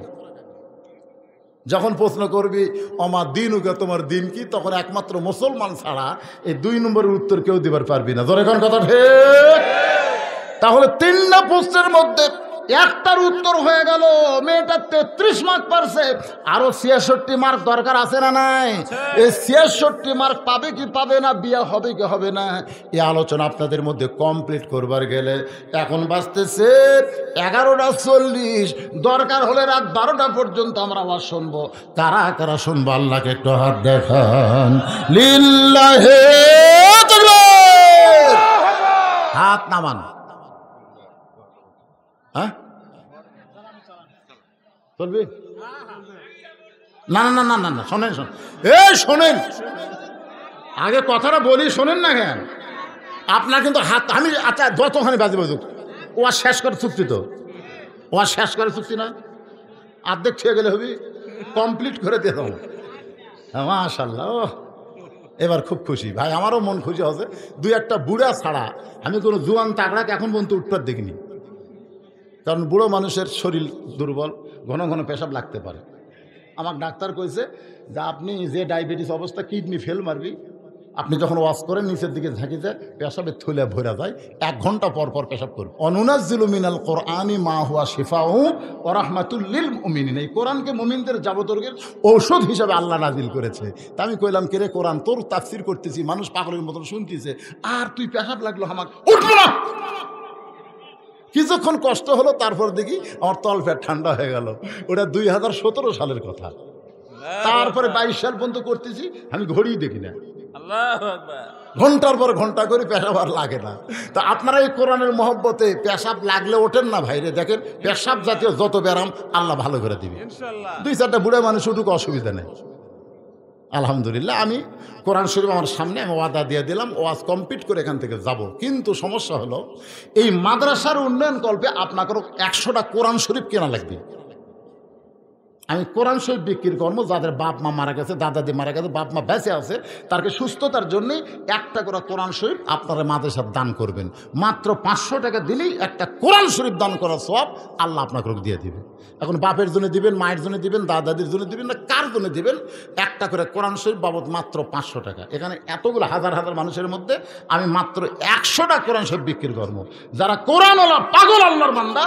যখন প্রশ্ন করবি অমা দিন উকে, তোমার দিন কি, তখন একমাত্র মুসলমান ছাড়া এই 2 নম্বরের উত্তর কেউ দিবার পারবি না। ধরে কোন কথা ঠিক? তাহলে 3টা প্রশ্নের মধ্যে একটার উত্তর হয়ে গেল, মেয়েটা 33 মার্ক পারছে, আরো 66 মার্ক দরকার আছে না নাই? এই 66 মার্ক পাবে কি পাবে না, বিয়ে হবে কি হবে না, এই আলোচনা আপনাদের মধ্যে কমপ্লিট করবার গেলে এখন বাজতেছে 11:40। দরকার হলে রাত 12টা পর্যন্ত আমরা আওয়াজ শুনবো। কারা কারা শুনবো আল্লাহকে একটু হাত দেখান। লিল্লাহে তাকবীর। হাত নামান। হ্যাঁ চলবি? না না না না না, শোনেন শোনেন, শোনেন, আগে কথাটা বলি, শোনেন না কেন? আপনার কিন্তু হাত, আমি আচ্ছা যতখানি বাজে বাজুক, ও আর শেষ করে চুক্তি, তো ও আর শেষ করে চুক্তি না, অর্ধেক খেয়ে গেলে হবি, কমপ্লিট করে দিয়ে দেবো। মাশাআল্লাহ, এবার খুব খুশি ভাই, আমারও মন খুশি হচ্ছে। 2-1টা বুড়া ছাড়া আমি কোনো জুয়ান তাগড়াকে এখন পর্যন্ত উঠতে দেখিনি। কারণ বুড়ো মানুষের শরীর দুর্বল, ঘন ঘন পেশাব লাগতে পারে। আমার ডাক্তার কইছে যে আপনি যে ডায়াবেটিস অবস্থা, কিডনি ফেল মারবি, আপনি যখন ওয়াশ করেন নিচের দিকে ঝাঁকি যায়, পেশাবের থলে ভরা যায়, 1 ঘন্টা পর পর পেশাব করবে। অনুনাজ্জিলু মিনাল কোরআনি মা হুয়া শিফাউ ওয়া রাহমাতুল লিল মুমিনিন। এই কোরআনকে মুমিনদের যাবতীয় ঔষধ হিসাবে আল্লাহ নাজিল করেছে। তা আমি কইলাম, কে রে কোরআন, তোর তাফসীর করতেছি, মানুষ পাগলের মতন শুনতেছে, আর তুই পেশাব লাগলো আমার উঠবো না। কিছুক্ষণ কষ্ট হলো, তারপর দেখি আমার তলপেট ঠান্ডা হয়ে গেল। ওটা 2017 সালের কথা। তারপরে 22 সাল পর্যন্ত করতেছি, আমি ঘড়ি দেখি না, ঘন্টার পর ঘন্টা করে পেশাব আর লাগে না। তা আপনারা এই কোরআনের মহব্বতে পেশাব লাগলে ওঠেন না ভাইরে, দেখেন পেশাব জাতীয় যত ব্যারাম আল্লাহ ভালো করে দিবে। 2-4টা বুড়া মানুষ উঠুক, অসুবিধা নেই। আলহামদুলিল্লাহ, আমি কোরআন শরীফ আমার সামনে, আমি ওয়াদা দিয়ে দিলাম, ওয়াজ কমপ্লিট করে এখান থেকে যাব। কিন্তু সমস্যা হলো, এই মাদ্রাসার উন্নয়ন কল্পে আপনাকেও 100টা কোরআন শরীফ কেনা লাগবে। আমি কোরআন শরীফ বিক্রি করবো, যাদের বাপ মা মারা গেছে, দাদাদি মারা গেছে, বাপ মা বেঁচে আছে, তাকে সুস্থতার জন্যে 1টা করে কোরআন শরীফ আপনারা মাদ্রাসার দান করবেন। মাত্র 500 টাকা দিলেই একটা কোরআন শরীফ দান করার সওয়াব আল্লাহ আপনাকে দিয়ে দিবে। এখন বাপের জন্য দিবেন, মায়ের জন্য দিবেন, দাদাদির জন্য দিবেন, না কার জন্য দিবেন, 1টা করে কোরআন শরীফ বাবদ মাত্র 500 টাকা। এখানে এতগুলো হাজার হাজার মানুষের মধ্যে আমি মাত্র 100টা কোরআন শরীফ বিক্রি করবো। যারা কোরআনওয়ালা পাগল আল্লাহর বান্দা,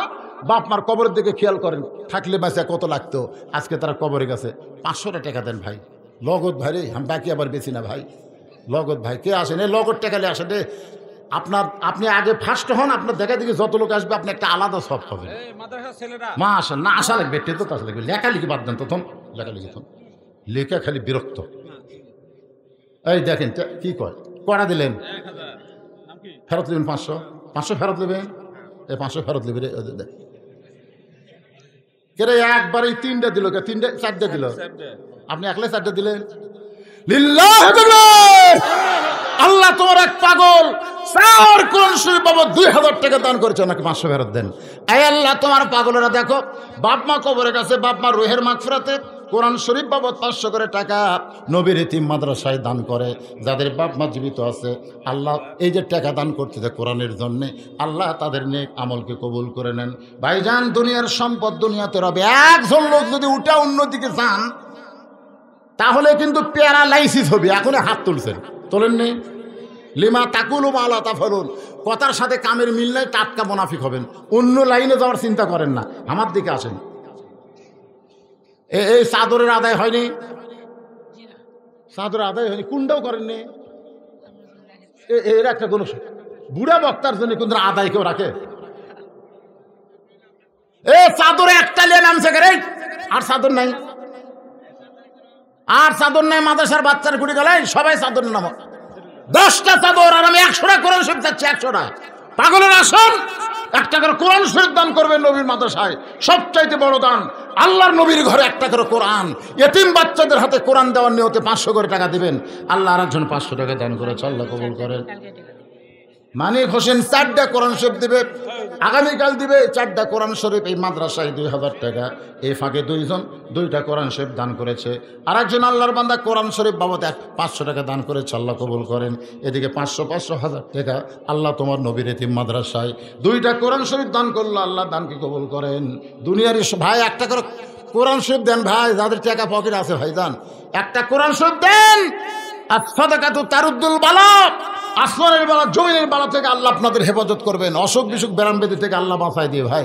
বাপ মার কবরের দিকে খেয়াল করেন, থাকলে বাঁচা কত লাগতো, আজকে তারা কবরে গেছে, 500টা টাকা দেন ভাই। লগত ভাই রে, আমি বাকি আবার বেশি না ভাই। লগত ভাই কে আসেন, এই লগত টাকা নিয়ে আসেন রে। আপনি আগে ফার্স্ট হন, আপনার দেখা দেখি যত লোক আসবে আপনি একটা আলাদা সব পাবেন। মা আসেন না, আসা লাগবে, টেতো তো আসা লাগবে। লেখালেখি বাদ দেন, তখন লেখালেখি তখন লেখা খালি বিরক্ত। এই দেখেন কি কয়, কড়া দিলেন, ফেরত দেবেন 500 ফেরত দেবেন, এই 500 ফেরত দেবে রে। কে একবারে 3টা দিল, 4টা দিল, আপনি একলাই 4টা দিলেন। আল্লাহ তোমার এক পাগল 4 কোরআন শরীফ বাবদ 2000 টাকা দান করেছে, ওনাকে 500 ফেরত দেন। এই আল্লাহ তোমার পাগলেরা দেখো, বাপ মা কবরে গেছে, বাপ মা রুহের মাগফিরাতে কোরআন শরীফ বাবদ 500 করে টাকা নবীর এতিম মাদ্রাসায় দান করে। যাদের বাপ মা জীবিত আছে, আল্লাহ এই যে টাকা দান করতেছে কোরআনের জন্যে, আল্লাহ তাদের নেক আমলকে কবুল করে নেন। ভাইজান, দুনিয়ার সম্পদ দুনিয়াতে রবে। একজন লোক যদি উঠা অন্যদিকে যান, তাহলে কিন্তু প্যারালাইসিস হবে। এখন হাত তুলছেন, তোলেন নেই। লিমা তাকুলু মা লা তাফালুন, কথার সাথে কামের মিল নাই, টাটকা মুনাফিক হবেন। অন্য লাইনে যাওয়ার চিন্তা করেন না, আমার দিকে আসেন। এই চাদরের আদায় হয়নি, চাদরের আদায় হয়নি, কোনটাও করেননি। এর একটা কোন বুড়া বক্তার জন্য কোন আদায় কেউ রাখে? এ চাদরে একটা লিয়ে নামছে রে, আর চাদর নাই, আর চাদর নাই। মাদ্রাসার বাচ্চার ঘুরে গেলে সবাই চাদর নাম, 10টা চাদর, আর আমি 100টা কোরআন শরীফ চাচ্ছি। 100টা পাগলের আসন, 1টা করে কোরআন শরীফ দান করবেন নবীর মাদ্রাসায়। সবচাইতে বড় দান, আল্লাহর নবীর ঘরে 1টা করে কোরআন, এতিম বাচ্চাদের হাতে কোরআন দেওয়ার নিয়তে 500 করে টাকা দিবেন। আল্লাহ আর একজন 500 টাকা দান করেছে, আল্লাহ কবুল করেন। মানিক হোসেন 4টা কোরআন শরীফ দেবে, আগামীকাল দিবে 4টা কোরআন শরীফ এই মাদ্রাসায় 2000 টাকা। এই ফাঁকে দুইজন 2টা কোরআন শরীফ দান করেছে। আর একজন আল্লাহর বান্দা কোরআন শরীফ বাবদ 500 টাকা দান করেছে, আল্লাহ কবুল করেন। এদিকে 500 টাকা আল্লাহ তোমার নবীর এতিম মাদ্রাসায় 2টা কোরআন শরীফ দান করলো, আল্লাহ দানকে কবুল করেন। দুনিয়ার ভাই একটা করে কোরআন শরীফ দেন ভাই, যাদের টাকা পকেট আছে ভাই দান, একটা কোরআন শরীফ দেন। আর সাদাকাতু তারুদ্দুল বালা, আসমানের বালা জমিনের বালা থেকে আল্লাহ আপনাদের হেফাজত করবেন, অসুখ বিসুখ ব্যারাম ব্যাধি থেকে আল্লাহ বাঁচায় দিয়ে ভাই।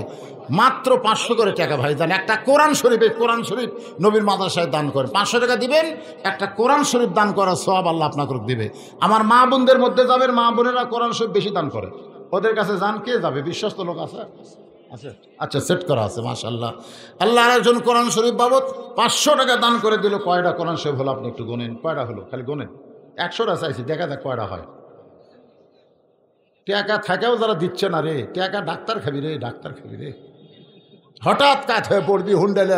মাত্র 500 করে টাকা ভাই দান, একটা কোরআন শরীফে কোরআন শরীফ নবীর মাদ্রাসায় দান করেন। 500 টাকা দিবেন, একটা কোরআন শরীফ দান করার সওয়াব আল্লাহ আপনাকে দিবে। আমার মা বোনদের মধ্যে যাবেন, মা বোনেরা কোরআন শরীফ বেশি দান করে, ওদের কাছে যান, কে যাবে? বিশ্বস্ত লোক আছে? আচ্ছা, সেট করা আছে, মাশাআল্লাহ। আল্লাহর একজন কোরআন শরীফ বাবদ 500 টাকা দান করে দিল। কয়টা কোরআন শরীফ হলো আপনি একটু গোনেন, কয়টা হলো? খালি গোনেন। 100টা চাইছি, দেখা যাক কয়টা হয়। টাকা থাকেও যারা দিচ্ছে না রে, টাকা ডাক্তার খাবি রে, ডাক্তার খাবি রে। হঠাৎ কাজ হয়ে পড়বি, হুন্ডালে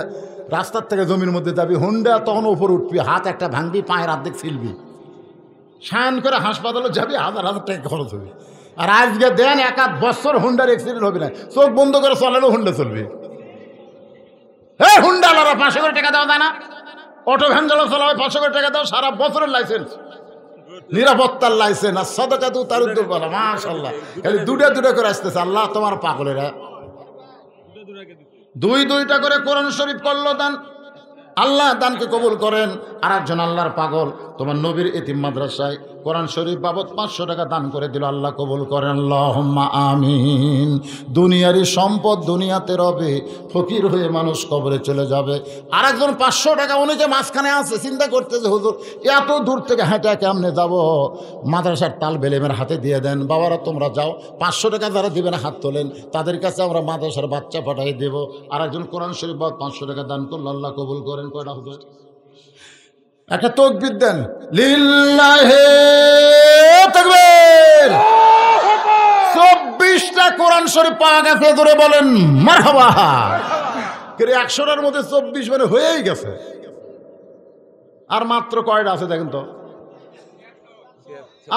রাস্তার থেকে জমির মধ্যে যাবি, হুন্ডা তখন উপর উঠবি, হাত একটা ভাঙবি, পায়ের অর্ধেক ছিলবি, শান করে হাসপাতালে যাবি, 1000 টাকা খরচ হবে। আর আজকে দেন 1 বছর হুন্ডার অ্যাক্সিডেন্ট হবে না, চোখ বন্ধ করে চলালেও হুন্ডা চলবে। হ্যাঁ, হুন্ডা আলাদা 500 করে টাকা দেওয়া যায় না? অটো ভ্যান চালা চলা হয় 500 করে টাকা দাও, সারা বছরের লাইসেন্স, নিরাপত্তার লাইসেন্স। আর সাদাকাতু তারুদ্দুল বালা, মাশাআল্লাহ, খালি 2টা করে আসতেছে। আল্লাহ তোমার পাগলেরা 2টা করে কোরআন শরীফ করলো দান, আল্লাহ দানকে কবুল করেন। আর একজন আল্লাহর পাগল তোমার নবীর এতিম মাদ্রাসায় কোরআন শরীফ বাবদ 500 টাকা দান করে দিল, আল্লাহ কবুল করেন। আল্লাহুম্মা আমিন। দুনিয়ারই সম্পদ দুনিয়াতে রবে, ফকির হয়ে মানুষ কবরে চলে যাবে। আর একজন 500 টাকা, উনি যে মাঝখানে আছে, চিন্তা করতেছে হুজুর এত দূর থেকে হেঁটে কেমনে যাব, মাদ্রাসার তাল বেলেমের হাতে দিয়ে দেন। বাবারা তোমরা যাও, 500 টাকা যারা দিবেন হাত তোলেন, তাদের কাছে আমরা মাদ্রাসার বাচ্চা পাঠাই দেব। আর একজন কোরআন শরীফ বাবদ 500 টাকা দান করলো, আল্লাহ কবুল করেন। কয়টা হবে? একটা তাকবীর দেন, লিল্লাহি তাকবীর। 24টা কোরআন শরীফ পাওয়া গেছে, ধরে বলেন মারহাবা। 100টার মধ্যে 24 মানে হয়েই গেছে। আর মাত্র কয়টা আছে দেখেন তো?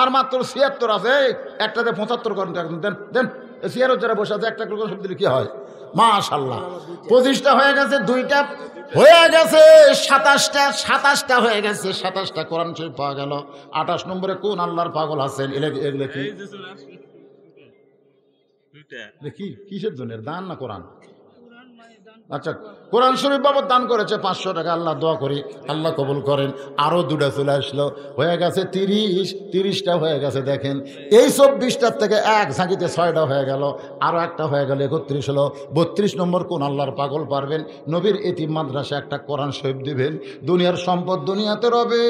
আর মাত্র 76 আছে। একটাতে 75 করেন দেন দেন। 76 যারা বসে আছে, একটা কোরআন শরীফ দিলে কি হয়? মাশাআল্লাহ, 25টা হয়ে গেছে, 2টা হয়ে গেছে, 27টা হয়ে গেছে। 27টা কোরআন শরীফ পাওয়া গেল। 28 নম্বরে কোন আল্লাহর পাগল আছেন? এগুলো কি কিসের জন্য দান না কোরআন? আচ্ছা, কোরআন শরীফ বাবদ দান করেছে 500 টাকা, আল্লাহ দোয়া করি আল্লাহ কবুল করেন। আরো 2টা চলে আসলো, হয়ে গেছে 30টা হয়ে গেছে। দেখেন এই 24টার থেকে এক ঝাঁকিতে 6টা হয়ে গেল, আরো একটা হয়ে গেল, 31 হলো। 32 নম্বর কোন আল্লাহর পাগল পারবেন নবীর এতিম মাদ্রাসা একটা কোরআন শরীফ দিবেন। দুনিয়ার সম্পদ দুনিয়াতে রবে,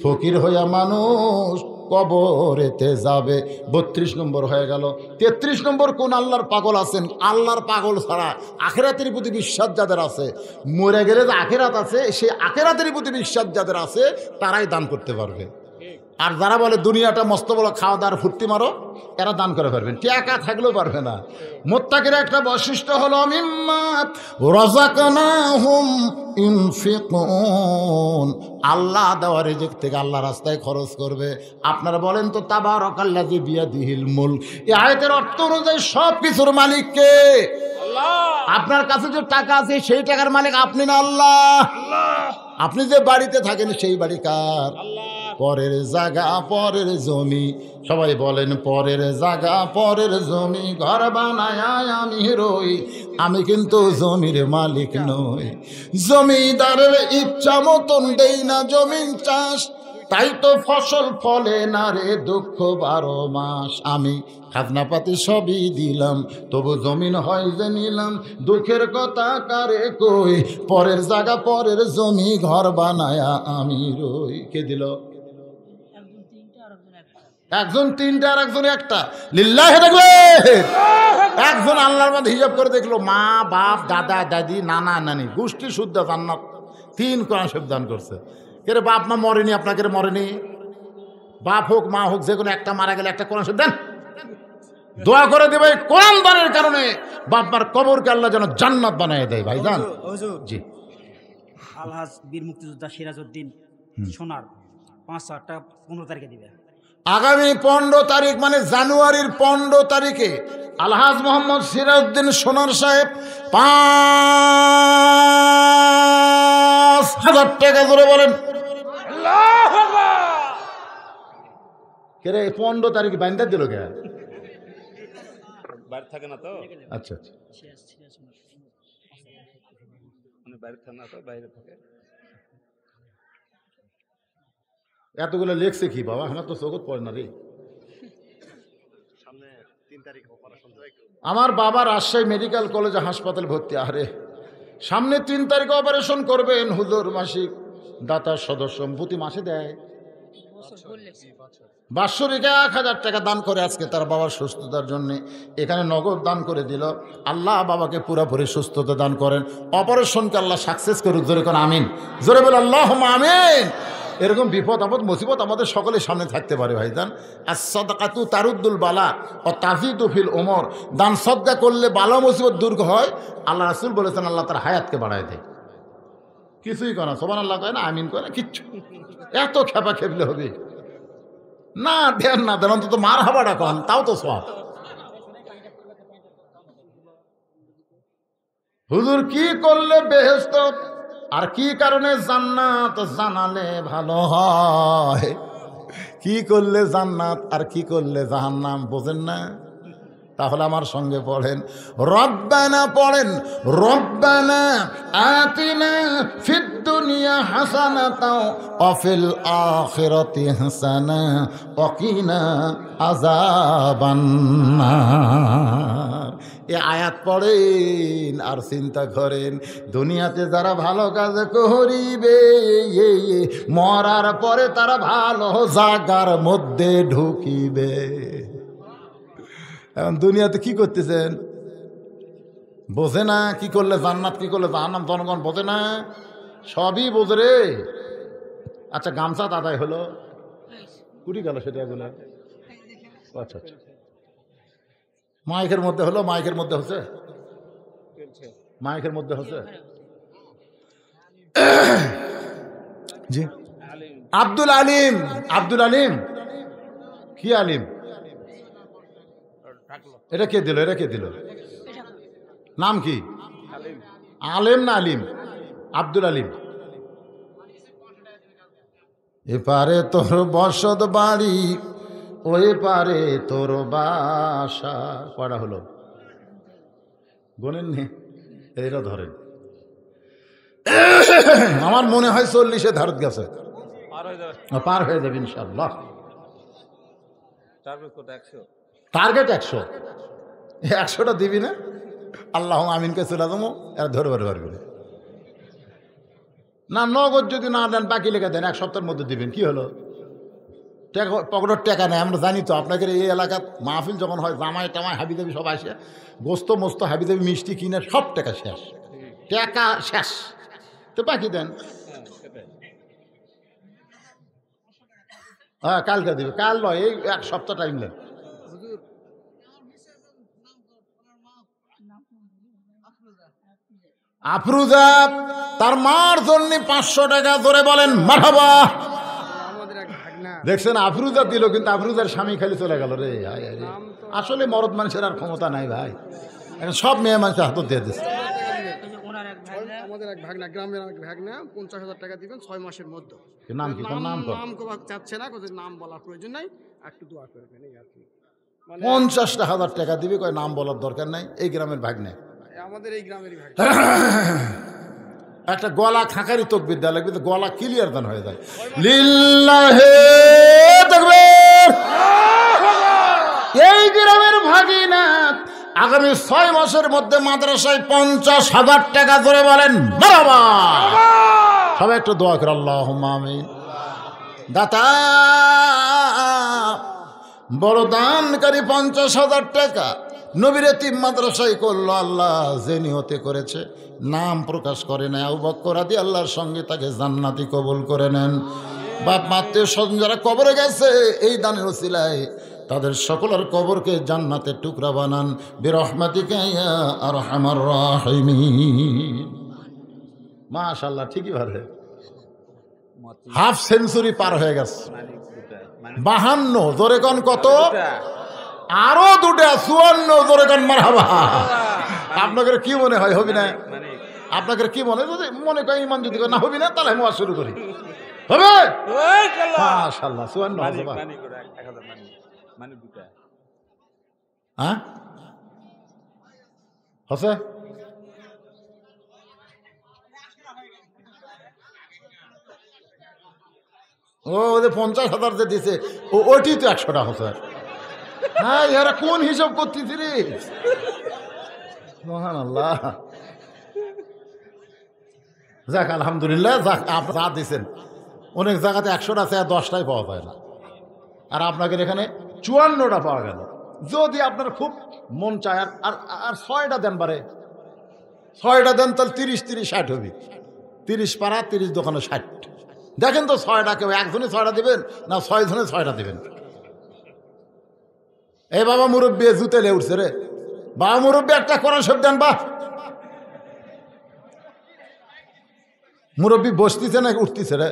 ফকির হইয়া মানুষ কবরেতে যাবে। 32 নম্বর হয়ে গেল। 33 নম্বর কোন আল্লাহর পাগল আছেন? আল্লাহর পাগল ছাড়া আখিরাতের প্রতি বিশ্বাস যাদের আছে, মরে গেলে যে আখিরাত আছে, সেই আখিরাতের প্রতি বিশ্বাস যাদের আছে, তারাই দান করতে পারবে। আর যারা বলে দুনিয়াটা মস্ত বড়, খাওয়া দাওয়ার ফুর্তি মারো, এরা দান করে পারবেন, টাকা থাকলেও পারবে না। মুত্তাকির একটা বৈশিষ্ট্য হলো মিম্মা রাযাকনাহুম ইনফিকুন, আল্লাহ দেওয়া রিজিক থেকে আল্লাহ রাস্তায় খরচ করবে। আপনারা বলেন তো তাবারাকাল্লাযী বিয়াদিহিল মুলক, এই আয়াতের অর্থ অনুযায়ী সব কিছুর মালিক কে? আল্লাহ। আপনার কাছে যে টাকা আছে সেই টাকার মালিক আপনি না, আল্লাহ। আপনি যে বাড়িতে থাকেন সেই বাড়ি কার? পরের জায়গা পরের জমি, সবাই বলেন পরের জায়গা পরের জমি, ঘর বানায় আমি রই, আমি কিন্তু জমির মালিক নই। জমিদারের ইচ্ছা মতন দেই না জমিন চাষ, তাই তো ফসল ফলে না রে দুঃখ 12 মাস। আমি খাজনাপাতি সবই দিলাম, তবু জমিন হয় যে নিলাম, দুঃখের কথা কারে কই, পরের জায়গা পরের জমি, ঘর বানায়া আমি রই। কে দিল? একজন 3টা আর একজন 1টা। লিল্লাহি তাকবীর। একজন আল্লাহর মধ্যে হিসাব করে দেখলো, মা বাপ দাদা দাদি নানা নানি গোষ্ঠী শুদ্ধ জান্নাত, 3 কোরআন শরীফ দান করছে। কে বাপ মা মরেনি, আপনাকে মরেনি, বাপ হোক মা হোক, যে কোনো একটা মারা গেলে একটা কোরআন শরীফ দেন, দোয়া করে দেবে। কোরআন দানের কারণে বাপ মার কবরকে আল্লাহ যেন জান্নাত বানিয়ে দেয়। ভাইজান জি, আলহাজ বীর মুক্তিযোদ্ধা সিরাজউদ্দিন সোনার 5 টাকা 15 তারিখে দিবে। আগামী 15 তারিখ মানে জানুয়ারির 15 তারিখে আলহাজ মোহাম্মদ সিরাজউদ্দিন সোনার সাহেব 5,000 টাকা ধরে বলেন কে 15 তারিখ বাইন্দা দিল কে? বাইরে থাকে না তো। আচ্ছা আচ্ছা, মানে বাইরে থাকে না তো, বাইরে থাকে। এতগুলো লেখছে কি বাবা? আমার তো চোখত পড়ে না রে। সামনে 3 তারিখ অপারেশন তো। আমার বাবা রাজশাহী মেডিকেল কলেজে হাসপাতালে ভর্তি। আরে সামনে 3 তারিখে অপারেশন করবেন। হুজুর মাসিক দাতা সদস্য প্রতি মাসে দেয় বাৎসরিক 1,000 টাকা দান করে আজকে তার বাবার সুস্থতার জন্য এখানে নগদ দান করে দিল। আল্লাহ বাবাকে পুরোপুরি সুস্থতা দান করেন, অপারেশনকে আল্লাহ সাকসেস করুক। জোরে করে আমিন, জোরে বলে আল্লাহুম্মা আমিন। এরকম বিপদ আপদ মুসিবত আমাদের সকলের সামনে থাকতে পারে ভাইজান। as-সাদাকাতু তারুদ্দুল বালা ও তাজিদু ফিল উমর। দান সদকা করলে বালা মুসিবত দূর হয়। আল্লাহ রাসূল বলেছেন আল্লাহ তার হায়াতকে বাড়ায় দেয়। কিছুই করে না, সুবহানাল্লাহ কয় না, আমিন করে না, কিচ্ছু। এত খেপা খেপলে হবে না? দেন না দেন, অন্তত মার হাবাটা কন, তাও তো সওয়াব। হুজুর কি করলে বেহেশত আর কি কারণে জান্নাত জানালে ভালো হয়? কি করলে জান্নাত আর কি করলে জাহান্নাম বোঝেন না? তাহলে আমার সঙ্গে পড়েন, রব্বানা পড়েন, রব্বানা আতিনা ফিদ দুনিয়া হাসানাতাও ওয়া ফিল আখিরাতি হাসানা ওয়া কিনা আযাবান নার। এই আয়াত পড়েন আর চিন্তা করেন, দুনিয়াতে যারা ভালো কাজ করিবে মরার পরে তারা ভালো জায়গার মধ্যে ঢুকিবে। এখন দুনিয়াতে কি করতেছেন বোঝে না, কি করলে জান্নাত কি করলে জাহান্নাম জনগণ বোঝে না, সবই বোঝে রে। আচ্ছা গামছা আদায় হলো, কুড়ি গেল সেটা এগুলো। আচ্ছা আচ্ছা, মাইকের মধ্যে হলো, মাইকের মধ্যে হচ্ছে, মাইকের মধ্যে হচ্ছে। জি আব্দুল আলিম, আব্দুল আলিম কি আলিম? এটা কে দিল? এটা কে দিল? নাম কি? আলেম না আলিম? আব্দুল আলিম। এপারে তোর বসত বাড়ি, ওই পারে তোর বাসা। কটা হলো গোনেন নে? এইটা ধরেন। আমার মনে হয় 40-এ ধারত গেছে, পার হয়ে যাবে ইনশাআল্লাহ। টার্গেট 100। 100টা দিবি না? আল্লাহ আমিনকে চলে যাবো এরা ধরে বার করে না। নগদ যদি না দেন বাকি লেখা দেন, 1 সপ্তাহের মধ্যে দিবেন। কি হলো? টাকা পকেটের টাকা নেই, আমরা জানি তো। আপনাদের এই এলাকার মাহফিল যখন হয়, জামাই টামাই হাবিদাবি সব আসে, গোস্ত মোস্ত হাবিদাবি মিষ্টি কিনে সব টাকা শেষ, টাকা শেষ, তো বাকি দেন। হ্যাঁ কালকে দিবে, কাল নয়, এই 1 সপ্তাহ টাইম নেন। আফরুজা, তার মার জন্য 500 টাকা ধরে বলেন মারহাবা। দেখছেন আফরুজা দিল, কিন্তু আফরুজার স্বামী খালি চলে গেল রে। আসলে মরদ মানুষের আর ক্ষমতা নাই ভাই, এখন সব মেয়ে মানুষের হাত দিয়ে দিচ্ছে। আমাদের এক ভাগনা, গ্রামের এক ভাগনা 50,000 টাকা দিবেন 6 মাসের মধ্যে। নাম কি? কোন নাম? নাম চাচ্ছে না, কোথায় নাম বলার প্রয়োজন নাই, একটু দোয়া করবেন এই আর কি। 50,000 টাকা দিবি, কয় নাম বলার দরকার নাই। এই গ্রামের ভাগনা, আমাদের এই গ্রামেরই ভাগনা। একটা গলা খাঁকারি তকবির দেওয়া লাগবে, গলা ক্লিয়ার দান হয়ে যায়। লিল্লাহে তাকবীর। এই গ্রামের ভাগিনা আগামী 6 মাসের মধ্যে মাদ্রাসায় 50,000 টাকা ধরে বলেন বাবা। সবাই একটু দোয়া করে আল্লাহুম্মা আমিন। দাতা বড় দানকারী 50,000 টাকা নবীর এতিম মাদ্রাসায় করলো। আল্লাহ যে নিয়তে করেছে, নাম প্রকাশ করে নেয়, আবু বকর রাদি আল্লাহর সঙ্গে তাকে জান্নাতি কবুল করে নেন। বাপ আত্মীয় স্বজন যারা কবরে গেছে, এই দানের ওসিলায় তাদের সকলের কবরকে জান্নাতের টুকরা বানান বিরহমাতিকা ইয়া আরহামার রাহিমিন। মাশাআল্লাহ, ঠিকই ভালো। হাফ সেঞ্চুরি পার হয়ে গেছে। মানিক দুটা 52 জোরে কোন কত? দুটা। আরো 2টা 54 জোরে কোন মারহাবা। আপনাদের কি মনে হয় হবি না? মানিক আপনাদের কি মনে হয়? যদি মনে করেন ইমান যদি না হবি না তাহলে আমি ওয়াজ শুরু করি, হবে? মাশাআল্লাহ 54 মানিক হবে। মানিক ওটা 1000 মানিক মানিক দুটা। হ্যাঁ হচ্ছে ও ওদের 50,000 যে দিছে ওটি তো 100টা হচ্ছে। হ্যাঁ এরা কোন হিসাব করতেছি রে? মহান আল্লাহ। যাক আলহামদুলিল্লাহ, যাক আপনি যা দিচ্ছেন অনেক জায়গাতে 100টা আছে 10টাই পাওয়া যায় না, আর আপনাদের এখানে 54টা পাওয়া গেল। যদি আপনার খুব মন চায় আর আর 6টা দেন, বারে 6টা দেন তাহলে 30 60 হবে। 30 পাড়া 30 দোকানে 60। দেখেন তো 6টা কেউ একজনে 6টা দেবেন না 6 জনে 6টা দেবেন? এই বাবা মুরব্বী জুতে লে উঠছে রে, বাবা মুরব্বী একটা কোরআন শরীফ দেন। বা মুরব্বী বসতিছে না উঠতিছে রে?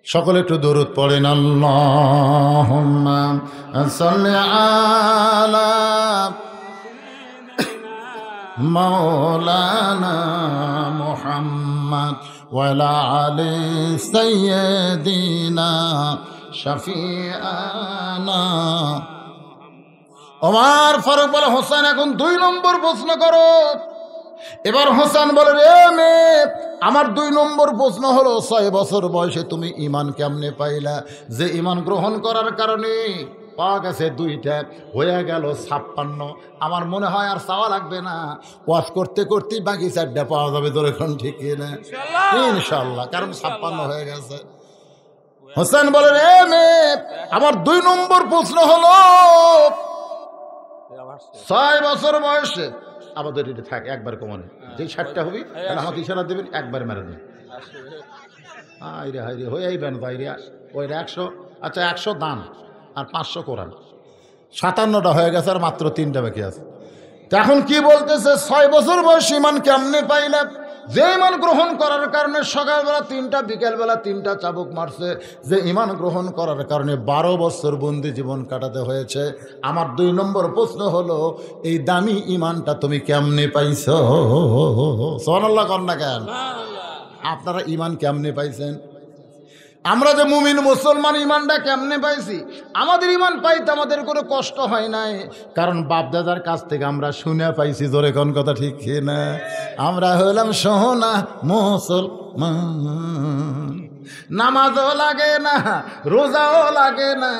সকলে একটু দরুদ পড়েন। আল্লাহুম্মা সাল্লি আলা মাওলানা মুহাম্মদ ওয়া আলা আলি সাইয়্যিদিনা শাফিআনা। ওমর ফারুক বলে, হোসেন এখন 2 নম্বর প্রশ্ন করো। এবার হোসেন বলে, রে মেয়ে, আমার 2 নম্বর প্রশ্ন হলো 6 বছর বয়সে তুমি ঈমান কেমনে পাইলা? যে ঈমান গ্রহণ করার কারণে পাওয়া গেছে 2টা, হয়ে গেল 56। আমার মনে হয় আর চাওয়া লাগবে না, ওয়াজ করতে করতেই বাকি 4টা পাওয়া যাবে। তোর এখন ঠিক না? ইনশাল্লাহ, কারণ 56 হয়ে গেছে। হোসেন বলে, রে মেয়ে, আমার 2 নম্বর প্রশ্ন হলো 6 বছর বয়সে আমাদের এটা থাকে একবার কমানে, যেই 60টা হবি তাহলে আমাকে ইশারা দেবেন, একবার মেরে দেবেন। হাইরে হাইরে হয়ে আইবেন বাইরে ওই 100। আচ্ছা 100 দান আর 500 কোরআন, 57টা হয়ে গেছে, আর মাত্র 3টা বাকি আছে। তো এখন কি বলতেছে, 6 বছর বয়স ঈমান কেমনে পাইলে? যে ঈমান গ্রহণ করার কারণে সকালবেলা 3টা, বিকেলবেলা 3টা চাবুক মারছে। যে ঈমান গ্রহণ করার কারণে 12 বছর বন্দি জীবন কাটাতে হয়েছে। আমার 2 নম্বর প্রশ্ন হলো, এই দামি ঈমানটা তুমি কেমনে পাইছো? সুবহানাল্লাহ কর না কেন? আপনারা ঈমান কেমনে পাইছেন? আমরা যে মুমিন মুসলমান, ঈমানটা কেমনে পাইছি? আমাদের ঈমান পাইতে আমাদের কোনো কষ্ট হয় নাই, কারণ বাপদাদার কাছ থেকে আমরা শুনে পাইছি। জোরে কোন কথা ঠিক না? আমরা হলাম সোনা মুসলমান, নামাজও লাগে না, রোজাও লাগে না,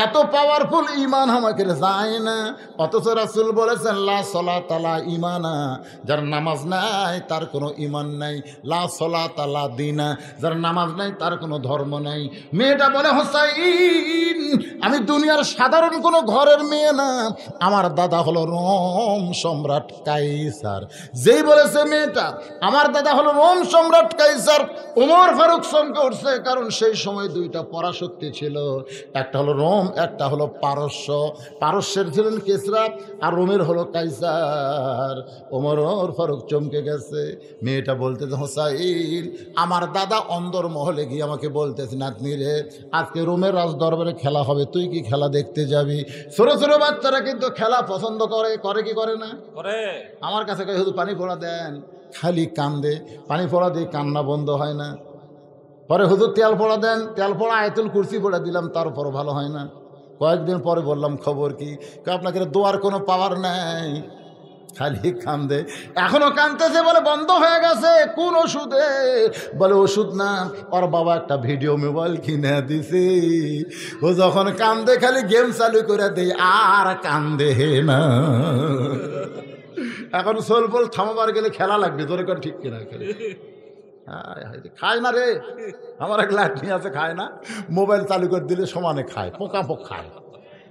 এত পাওয়ারফুল ঈমান আমাকে যায় না। অথচ রাসূল বলেছেন, লা সলাতা লা ঈমানা, যার নামাজ নাই তার কোনো ঈমান নাই। লা সলাতা লা দীনা, যার নামাজ নাই তার কোনো ধর্ম নাই। মেয়েটা বলে, হোসাইন, আমি দুনিয়ার সাধারণ কোনো ঘরের মেয়ে না, আমার দাদা হলো রোম সম্রাট কাইসার। যেই বলেছে মেয়েটা আমার দাদা হলো রোম সম্রাট কাইসার, ওমর ফারুক চমকে উঠছে, কারণ সেই সময় 2টা পরাশক্তি ছিল, একটা হলো রোম, একটা হলো পারস্য। পারস্যের ছিলেন কিসরা আর রোমের হলো কাইসার। ওমর ফারুক চমকে গেছে। মেয়েটা বলতেছে, হোসাইন, আমার দাদা অন্দর মহলে গিয়ে আমাকে বলতেছে, নাতনি রে, আজকে রোমের রাজ দরবারে খেলা হবে, তুই কি খেলা দেখতে যাবি? ছোট ছোট বাচ্চারা কিন্তু খেলা পছন্দ করে, করে কি করে না? করে। আমার কাছে শুধু পানি ফোড়া দেন, খালি কান্দে, পানি ফোড়া দিয়ে কান্না বন্ধ হয় না। পরে হুজুর তেল পড়া দেন, তেল পড়া আয়াতুল কুরসি পড়ে দিলাম, তারপরও ভালো হয় না। কয়েকদিন পরে বললাম, খবর কি? আপনাকে দোয়ার কোনো পাওয়ার নাই, খালি কান্দে। এখনো কান্দতেছে, বলে বন্ধ হয়ে গেছে। কোন ওষুধে? বলে ওষুধ না, ওর বাবা একটা ভিডিও মোবাইল কিনে দিছে, ও যখন কান্দে খালি গেম চালু করে দেয় আর কান্দে না। এখন সোলফল থামাবার গেলে খেলা লাগবে, তোর এখন ঠিক কিনা? খায় না রে, আমার এক লাঠি আছে, খায় না। মোবাইল চালু করে দিলে সমানে খায়, পোকা পোক খায়,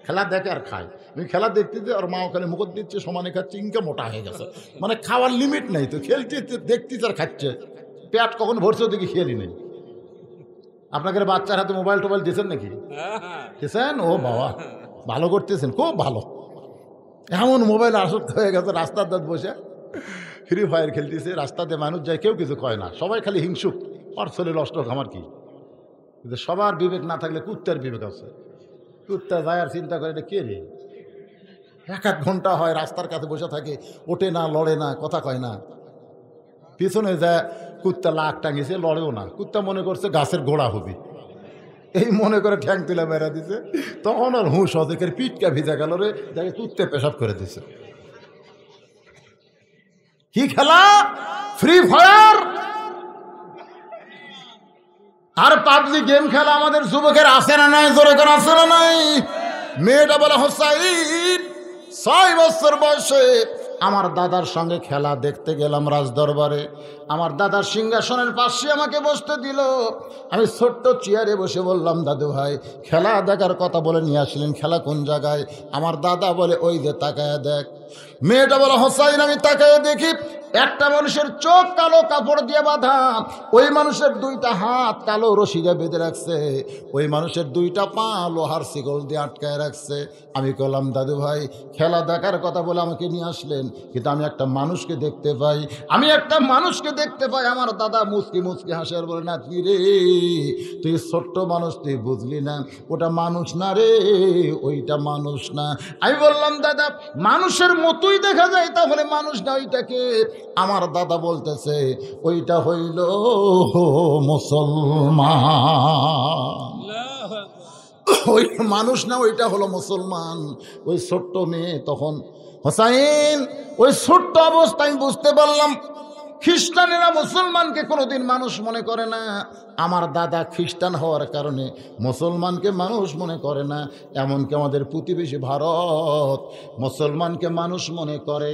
খেলা দেখে আর খায়। আমি খেলা দেখতেছি, আর মা ওখানে মুখ দিচ্ছে, সমানে খাচ্ছে, ইনকা মোটা হয়ে গেছে। মানে খাওয়ার লিমিট নেই, তো খেলতে দেখতেছে আর খাচ্ছে। পেট কখন ভরছে ওদিকে খেয়ালই নেই। আপনাকে বাচ্চার হাতে মোবাইল টোবাইল দিয়েছেন নাকি? দিয়েছেন? ও বাবা, ভালো করতেছেন, খুব ভালো। এমন মোবাইল আসক্ত হয়ে গেছে, রাস্তার দাঁত বসে ফ্রি ফায়ার খেলতেছে। রাস্তাতে মানুষ যায়, কেউ কিছু কয় না, সবাই খালি হিংসুক। ওর শরীর নষ্ট হোক, আমার কি? কিন্তু সবার বিবেক না থাকলে কুত্তার বিবেক আছে। কুত্তা যায় আর চিন্তা করে, এটা কে রে? এক ঘন্টা হয় রাস্তার কাছে বসে থাকে, ওঠে না, লড়ে না, কথা কয় না। পিছনে যায় কুত্তা লাখ টাঙিয়েছে, লড়েও না। কুত্তা মনে করছে গাছের গোড়া হবে, এই মনে করে ঠ্যাং তুলে মেরা দিছে। তখন আর হুঁশ অধিকের পিটকা ভিজা গেল রে, দেখে কুত্তে পেশাব করে দিছে। কি খেলা? ফ্রি ফায়ার আর পাবজি গেম খেলা আমাদের যুবকের আছে না নাই? জোরে করে আছে না নাই? মেয়েটা বলে, হোসাইন 6 বছর বয়সে আমার দাদার সঙ্গে খেলা দেখতে গেলাম রাজদরবারে। আমার দাদার সিংহাসনের পাশে আমাকে বসতে দিল। আমি ছোট্ট চেয়ারে বসে বললাম, দাদু ভাই খেলা দেখার কথা বলে নিয়ে আসলেন, খেলা কোন জায়গায়? আমার দাদা বলে, ওই যে তাকায় দেখ। মেয়েটা বলে, হোসাইন আমি তাকায় দেখি একটা মানুষের চোখ কালো কাপড় দিয়ে বাঁধা, ওই মানুষের 2টা হাত কালো রশি দিয়ে বেঁধে রাখছে, ওই মানুষের 2টা পা লোহার শিকল দিয়ে আটকায় রাখছে। আমি বললাম, দাদু ভাই খেলা দেখার কথা বলে আমাকে নিয়ে আসলেন, কিন্তু আমি একটা মানুষকে দেখতে পাই, আমি একটা মানুষকে দেখতে পাই। আমার দাদা মুচকি মুচকি হাসে আর বলে, না তুই রে, তুই ছোট্ট মানুষ, তুই বুঝলি না, ওটা মানুষ না রে, ওইটা মানুষ না। আমি বললাম, দাদা মানুষের মতোই দেখা যায়, তাহলে মানুষ না ওইটাকে? আমার দাদা বলতেছে, ওইটা হইল মুসলমান। ওই মানুষ না, ওইটা হলো মুসলমান। ওই ছোট্ট মেয়ে তখন, হোসাইন ওই ছোট্ট অবস্থায় বুঝতে পারলাম খ্রিস্টানেরা মুসলমানকে কোনোদিন মানুষ মনে করে না। আমার দাদা খ্রিস্টান হওয়ার কারণে মুসলমানকে মানুষ মনে করে না। এমনকি আমাদের প্রতিবেশী ভারত মুসলমানকে মানুষ মনে করে।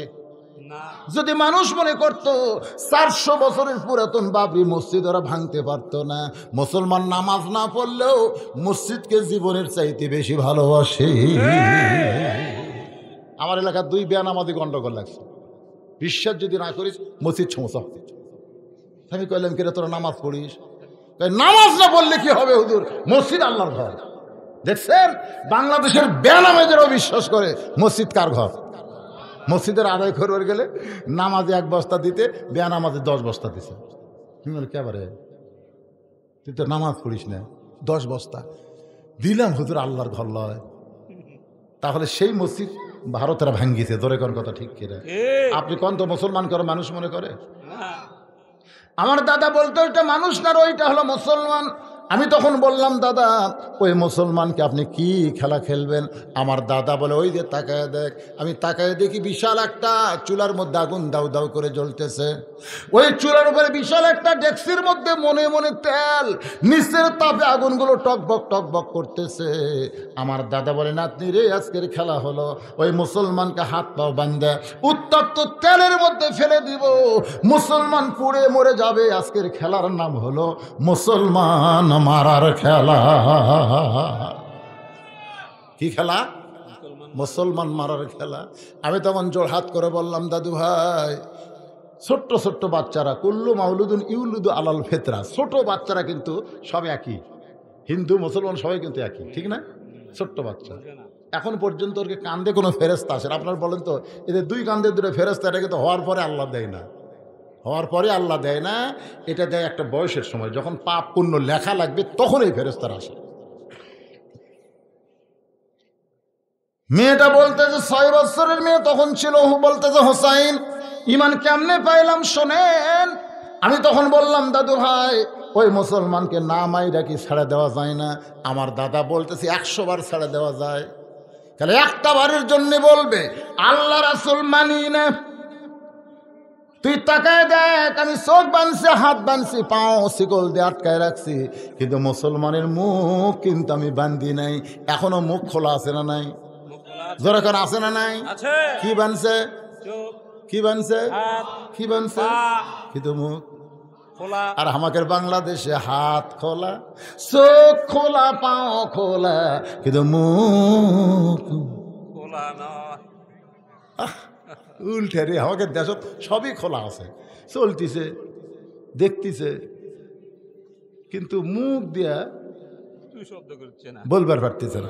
যদি মানুষ মনে করত 400 বছরের পুরাতন বাবরি মসজিদ ওরা ভাঙতে পারতো না। মুসলমান নামাজ না পড়লেও মসজিদকে জীবনের চাইতে বেশি ভালোবাসে। আমার এলাকার 2 বেয়ানামাজি গন্ডগোল লাগছে, বিশ্বাস যদি না করিস মসজিদ সমস্যা। আমি কইলাম, কিরে তোরা নামাজ পড়িস? নামাজ না পড়লে কি হবে হুজুর, মসজিদ আল্লাহর ঘর। দেখছেন বাংলাদেশের বেয়ানামাজিরাও বিশ্বাস করে মসজিদ কার ঘর। মসজিদের আদায় করবার গেলে নামাজে 1 বস্তা দিতে, বেয়ানামাজে 10 বস্তা দিছে। তুমি বলে কেবারে, তুই তো নামাজ পড়িস না, 10 বস্তা দিলাম হুজুর, আল্লাহর ঘর লয়। তাহলে সেই মসজিদ ভারতেরা ভাঙ্গিছে। ধরে কোন কথা ঠিক কিনা? আপনি কোন তো মুসলমান করে মানুষ মনে করে? আমার দাদা বলতো ওইটা মানুষ না, ওইটা হলো মুসলমান। আমি তখন বললাম, দাদা ওই মুসলমানকে আপনি কি খেলা খেলবেন? আমার দাদা বলে, ওই যে তাকায় দেখ। আমি তাকায় দেখি বিশাল একটা চুলার মধ্যে আগুন দাউ দাউ করে জ্বলতেছে। ওই চুলার উপরে বিশাল একটা ডেক্সির মধ্যে মনে মনে তেল, নিচের তাপে আগুনগুলো টকবক টকবক করতেছে। আমার দাদা বলে, নাতনি রে আজকের খেলা হলো ওই মুসলমানকে হাত পাও বান্ধে উত্তপ্ত তেলের মধ্যে ফেলে দিব, মুসলমান পুড়ে মরে যাবে। আজকের খেলার নাম হলো মুসলমান মারার খেলা। কি খেলা? মুসলমান মারার খেলা। আমি তখন জোড়হাত করে বললাম, দাদু ভাই ছোট্ট ছোট্ট বাচ্চারা, কুল্লু মাউলুদুন ইউলুদু আলাল ফেতরা, ছোট বাচ্চারা কিন্তু সব একই, হিন্দু মুসলমান সবাই কিন্তু একই, ঠিক না? ছোট্ট বাচ্চা এখন পর্যন্ত ওকে কান্দে কোনো ফেরেস্তা আসে? আপনার বলেন তো, এদের 2 কান্দে 2 ফেরেস্তা, এটা কিন্তু হওয়ার পরে আল্লাহ দেয় না, হওয়ার পরে আল্লাহ দেয় না। এটা দেয় একটা বয়সের সময়, যখন পাপ পুণ্য লেখা লাগবে তখন এই ফেরেস্তারা আসে। মেয়েটা বলতেছে 6 বছরের মেয়ে তখন ছিল, বলতেছে হোসাইন ইমান কেমনে পাইলাম শোনেন। আমি তখন বললাম, দাদু ভাই ওই মুসলমানকে না মাইরা কি ছেড়ে দেওয়া যায় না? আমার দাদা বলতেছে 100 বার ছেড়ে দেওয়া যায়। তাহলে একটা বারের জন্য বলবে আল্লাহ রাসূল মানি না। তুই তাকায় দেখ, আমি চোখ বানছি, হাত বানছি, পাও শিকল দিয়ে আটকায় রাখছি, কিন্তু মুসলমানের মুখ কিন্তু আমি বান্ধি নাই। এখনো মুখ খোলা আছে না নাই? জোরে করে আছে না নাই? কি বানছে? কি বানছে? কি বানছে? কিন্তু মুখ খোলা। আর আমাদের বাংলাদেশে হাত খোলা, চোখ খোলা, পাও খোলা, কিন্তু মুখ খোলা নয়। উল্টে রে, আমাদের দেশ সবই খোলা আছে, চলতিছে, দেখতিছে, কিন্তু মুখ দিয়া বলবার পারতেছে না।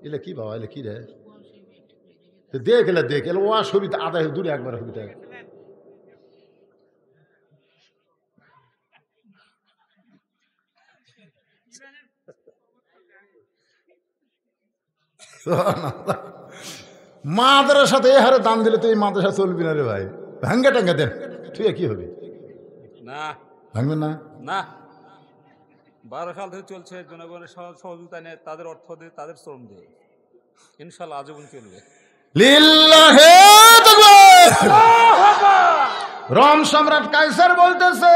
এলে কি বাবা, এলে কি রে? দেখ এলে দেখ, এলে ওয়া সুবিধা আদায় দূরে একবার সুবিধা। মাদ্রাসাতে এই হারে দাম দিলে তো এই মাদ্রাসা চলবি না রে ভাই, ভাঙ্গা টাঙ্গা দেন, তুই কি হবে? না ভাঙবে না। না, 12 সাল ধরে চলছে, জনগণের সহযোগিতা নেয়, তাদের অর্থ দিয়ে, তাদের শ্রম দিয়ে, ইনশাল্লাহ আজীবন চলবে। লিল্লাহে তাকবীর। রোম সম্রাট কাইসার বলতেছে,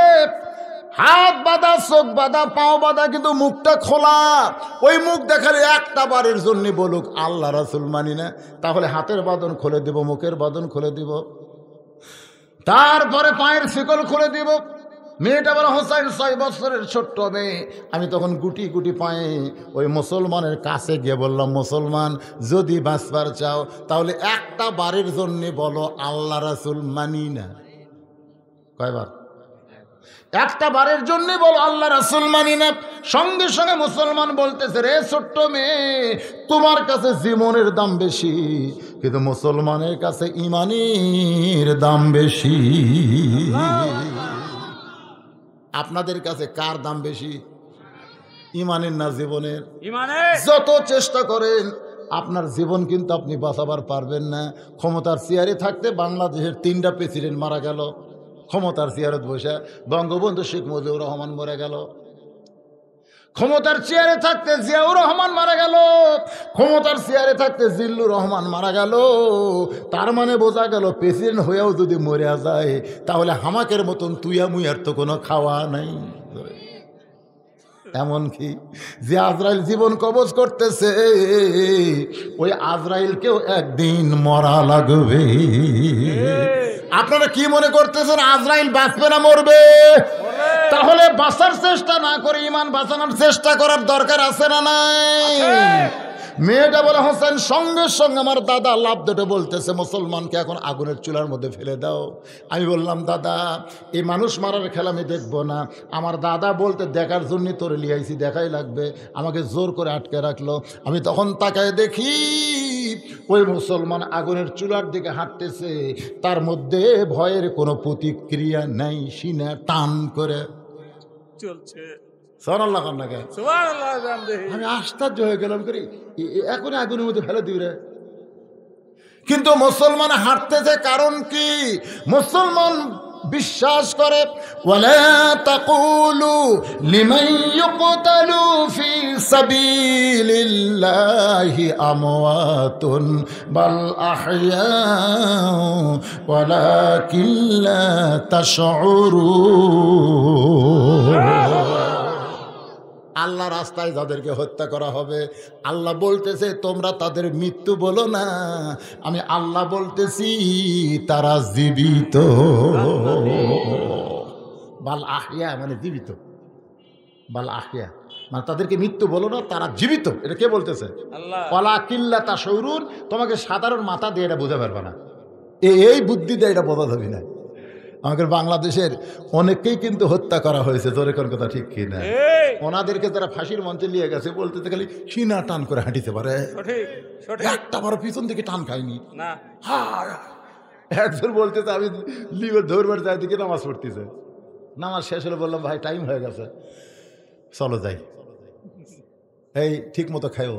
হাত বাঁধা, চোখ বাঁধা, পাও বাঁধা, কিন্তু মুখটা খোলা। ওই মুখ দেখালে একটা বারের জন্য বলুক আল্লাহ রাসূল মানি না, তাহলে হাতের বাঁধন খুলে দিব, মুখের বাঁধন খুলে দিব, তারপরে পায়ের শিকল খুলে দিব। মেয়েটা বলে, হোসাইন 6 বছরের ছোট্ট মেয়ে। আমি তখন গুটি গুটি পায়ে ওই মুসলমানের কাছে গিয়ে বললাম, মুসলমান যদি বাঁচবার চাও তাহলে একটা বারের জন্য বলো আল্লাহ রাসূল মানি না। কয়বার? একটা বারের জন্য বলো আল্লাহ রাসূল মানি না। সঙ্গে সঙ্গে মুসলমান বলতেছে, রে ছোট্ট মেয়ে, তোমার কাছে জীবনের দাম বেশি, কিন্তু মুসলমানের কাছে ইমানের দাম বেশি। আপনাদের কাছে কার দাম বেশি, ইমানের না জীবনের? ইমানের। যত চেষ্টা করেন আপনার জীবন কিন্তু আপনি বাঁচাবার পারবেন না। ক্ষমতার চেয়ারে থাকতে বাংলাদেশের 3টা প্রেসিডেন্ট মারা গেল, ক্ষমতার চেয়ারে বসে। বঙ্গবন্ধু শেখ মুজিবুর রহমান মরে গেল, ক্ষমতার চেয়ারে থাকতে জিয়াউর রহমান মারা গেল, ক্ষমতার চেয়ারে থাকতে জিল্লুর রহমান মারা গেল। তার মানে বোঝা গেল প্রেসিডেন্ট হয়েও যদি মরে যায় তাহলে হামাকের মতন তুইয়া মুইয়ার তো কোনো খাওয়া নাই। এমনকি যে আজরাইল জীবন কবজ করতেছে, ওই আজরাইলকেও একদিন মরা লাগবে। আপনারা কি মনে করতেছেন আজরাইল বাঁচবে না মরবে? তাহলে বাঁচার চেষ্টা না করে ইমান বাঁচানোর চেষ্টা করার দরকার আছে না নাই? মেয়েটা বলে, হোসেন সঙ্গে সঙ্গে আমার দাদা লাভ দুটো বলতেছে, মুসলমানকে এখন আগুনের চুলার মধ্যে ফেলে দাও। আমি বললাম, দাদা এই মানুষ মারার খেলা আমি দেখবো না। আমার দাদা বলতে, দেখার জন্য তোরে লিয়াইছি, দেখাই লাগবে। আমাকে জোর করে আটকে রাখলো। আমি তখন তাকায় দেখি ওই মুসলমান আগুনের চুলার দিকে হাঁটতেছে, তার মধ্যে ভয়ের কোনো প্রতিক্রিয়া নাই, সিনা টান করে চলছে। সুবহানাল্লাহ না কেন? সুবহানাল্লাহ জানদে। আমি আশ্চর্য হয়ে গেলাম, করি এখন আগুনের মধ্যে ফেলে দিবে। কিন্তু মুসলমান হাঁটতেছে কারণ কি? মুসলমান বিশ্বাস করে, ওয়ালা তাকুলু লিমান ইউকতালু ফি সাবিলিল্লাহি আমওয়াতুন বাল আহইয়াউ ওয়ালাকিন লা তাশউরুন। আল্লাহ রাস্তায় যাদেরকে হত্যা করা হবে, আল্লাহ বলতেছে তোমরা তাদের মৃত্যু বলো না, আমি আল্লাহ বলতেছি তারা জীবিত। বাল আহিয়া মানে জীবিত, বাল আহিয়া মানে তাদেরকে মৃত্যু বলো না, তারা জীবিত। এটা কে বলতেছে? আল্লাহ। ওয়ালা কিল্লা তাশউরুন। তোমাকে সাধারণ মাথা দিয়ে এটা বোঝা পারবে না, এই বুদ্ধি দিয়ে এটা বোঝা যাবে না। আমাদের বাংলাদেশের অনেককেই কিন্তু হত্যা করা হয়েছে, তোর কোন কথা ঠিক কি না? ওনাদেরকে যারা ফাঁসির মঞ্চে নিয়ে গেছে বলতে খালি সিনা টান করে হাঁটিতে পারে, একটা বড় পিছন থেকে টান খায়নি না। একজন বলতেছে আমি লিবে ধরবার যাই দিকে নামাজ পড়তেছে, নামাজ শেষ হলে বললাম ভাই টাইম হয়ে গেছে চলো যাই, এই ঠিক মতো খায়ও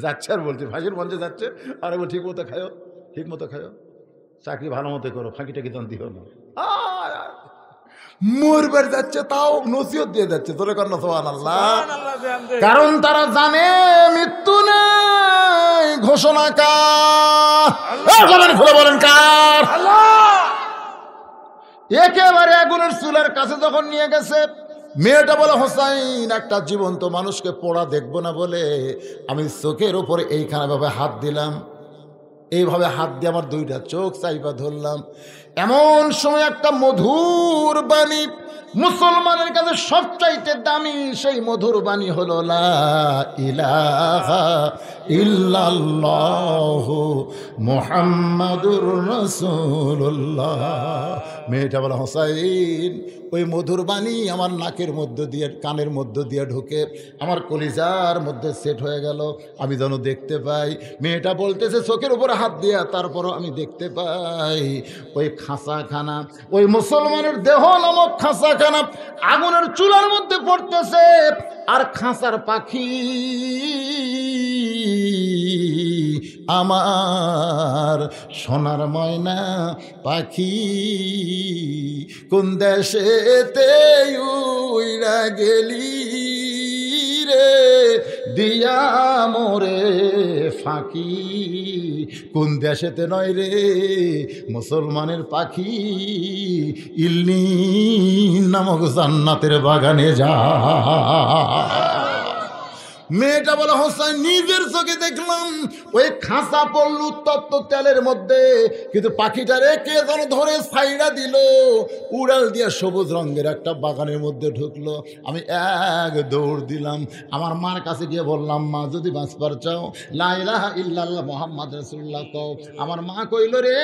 যাচ্ছে। আর বলছে ফাঁসির মঞ্চে যাচ্ছে, আর ঠিক মতো খায়ও, ঠিক মতো খায়ও, চাকরি ভালো মতো করো, ফাঁকি টাকি দান দিও না। মরবার যাচ্ছে তাও নসিহত দিয়ে যাচ্ছে, তোরে কর না সুবহানাল্লাহ। কারণ তারা জানে মৃত্যু নেই, ঘোষণা কার? খুলে বলেন কার? একেবারে আগুনের চুলার কাছে যখন নিয়ে গেছে, মেয়েটা বলে, হোসাইন একটা জীবন্ত মানুষকে পোড়া দেখবো না বলে আমি চোখের উপরে এইখানে ভাবে হাত দিলাম, এইভাবে হাত দিয়ে আমার 2টা চোখ চাইপা ধরলাম। এমন সময় একটা মধুর বাণী, মুসলমানের কাছে সবচাইতে দামি সেই মধুর বাণী হলো লা ইলাহা ইল্লাল্লাহু মুহাম্মাদুর রাসূলুল্লাহ। মেয়েটা বলে, হোসাইন ওই মধুর বাণী আমার নাকের মধ্য দিয়ে, কানের মধ্য দিয়ে ঢুকে আমার কলিজার মধ্যে সেট হয়ে গেল, আমি যেন দেখতে পাই। মেয়েটা বলতেছে চোখের উপরে হাত দিয়া, তারপরও আমি দেখতে পাই ওই খাঁচাখানা, ওই মুসলমানের দেহ নামক খাঁচাখানা আগুনের চুলার মধ্যে পড়তেছে, আর খাঁচার পাখি আমার সোনার ময়না পাখি কোন দেশেতে উইরা গেলি রে দিয়া মোরে ফাঁকি, কোন দেশেতে নয় রে মুসলমানের পাখি, ইল্লি নামক জান্নাতের বাগানে যা। মেয়েটা বলে হোসেন নিজের চোখে দেখলাম ওই খাঁচা পড়ল উত্তপ্ত তেলের মধ্যে, কিন্তু পাখিটা রেখে যেন ধরে ছাইড়া দিল, উড়াল দিয়ে সবুজ রঙের একটা বাগানের মধ্যে ঢুকলো। আমি এক দৌড় দিলাম, আমার মার কাছে গিয়ে বললাম, মা যদি বাঁচবার চাও লা ইলাহা ইল্লাল্লাহ মুহাম্মদ রাসূলুল্লাহ কও। আমার মা কইল, রে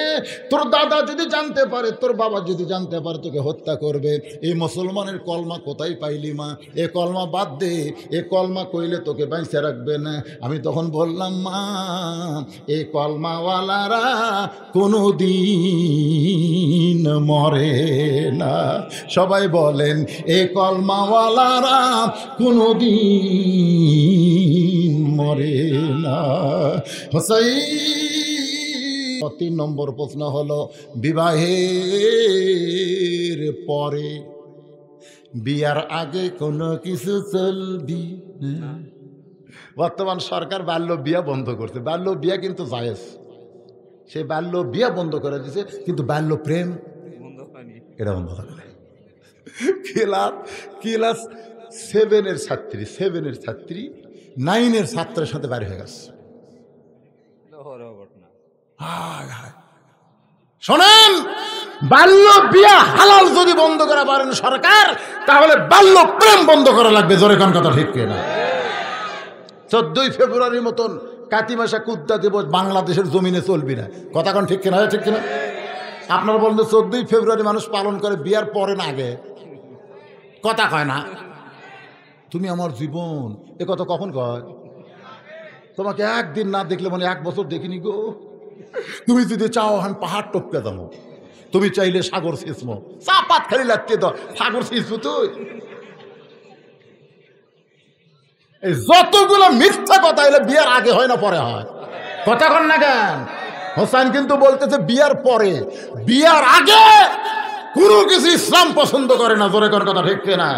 তোর দাদা যদি জানতে পারে, তোর বাবা যদি জানতে পারে তোকে হত্যা করবে। এই মুসলমানের কলমা কোথায় পাইলি মা? এ কলমা বাদ দে, এ কলমা কইলে তোকে বাইসে রাখবে না। আমি তখন বললাম, মা এই কলমাওয়ালারা কোনো দিন মরে না। সবাই বলেন, এই কলমাওয়ালারা কোনো দিন মরে না। হোসাইন 3 নম্বর প্রশ্ন হলো বিবাহের পরে, বিয়ার আগে কোনো কিছু চলবি না। বর্তমান সরকার বাল্য বিয়া বন্ধ করছে। বাল্য বিয়া কিন্তু জায়েজ, সে বাল্য বিয়া বন্ধ করে দিছে, কিন্তু বাল্য প্রেম এটা বন্ধ করে। ক্লাস 7-এর ছাত্রী 9-এর ছাত্রের সাথে বাড়ি হয়ে গেছে। শোনেন, বাল্য বিয়া হালাল যদি বন্ধ করা পারেন সরকার, তাহলে বাল্য প্রেম বন্ধ করা লাগবে। জোরে কোন কথা ঠিক কিনা? 14ই ফেব্রুয়ারির মতন কাতিমাসা কুদ্দা দিবস বাংলাদেশের জমিনে চলবি না। কথা কোন ঠিক কিনা? ঠিক কিনা? আপনারা বলেন 14ই ফেব্রুয়ারি মানুষ পালন করে বিয়ার পরে না আগে? কথা কয় না। তুমি আমার জীবন, এ কথা কখন কয়? তোমাকে একদিন না দেখলে মানে 1 বছর দেখিনি গো। তুমি যদি চাও আমি পাহাড় টপকে যাবো, তুমি চাইলে সাগর ছিসমো, চাপাত খালি লাগতে দাও, সাগর ছিসমো। তুই এই যতগুলো মিথ্যা কথা এলে বিয়ার আগে হয় না পরে হয়? কথা কন না কেন? হোসেন কিন্তু বলতেছে বিয়ার পরে, বিয়ার আগে কোনো কিছু ইসলাম পছন্দ করে না। জোরে কোন কথা ঠিক কিনা?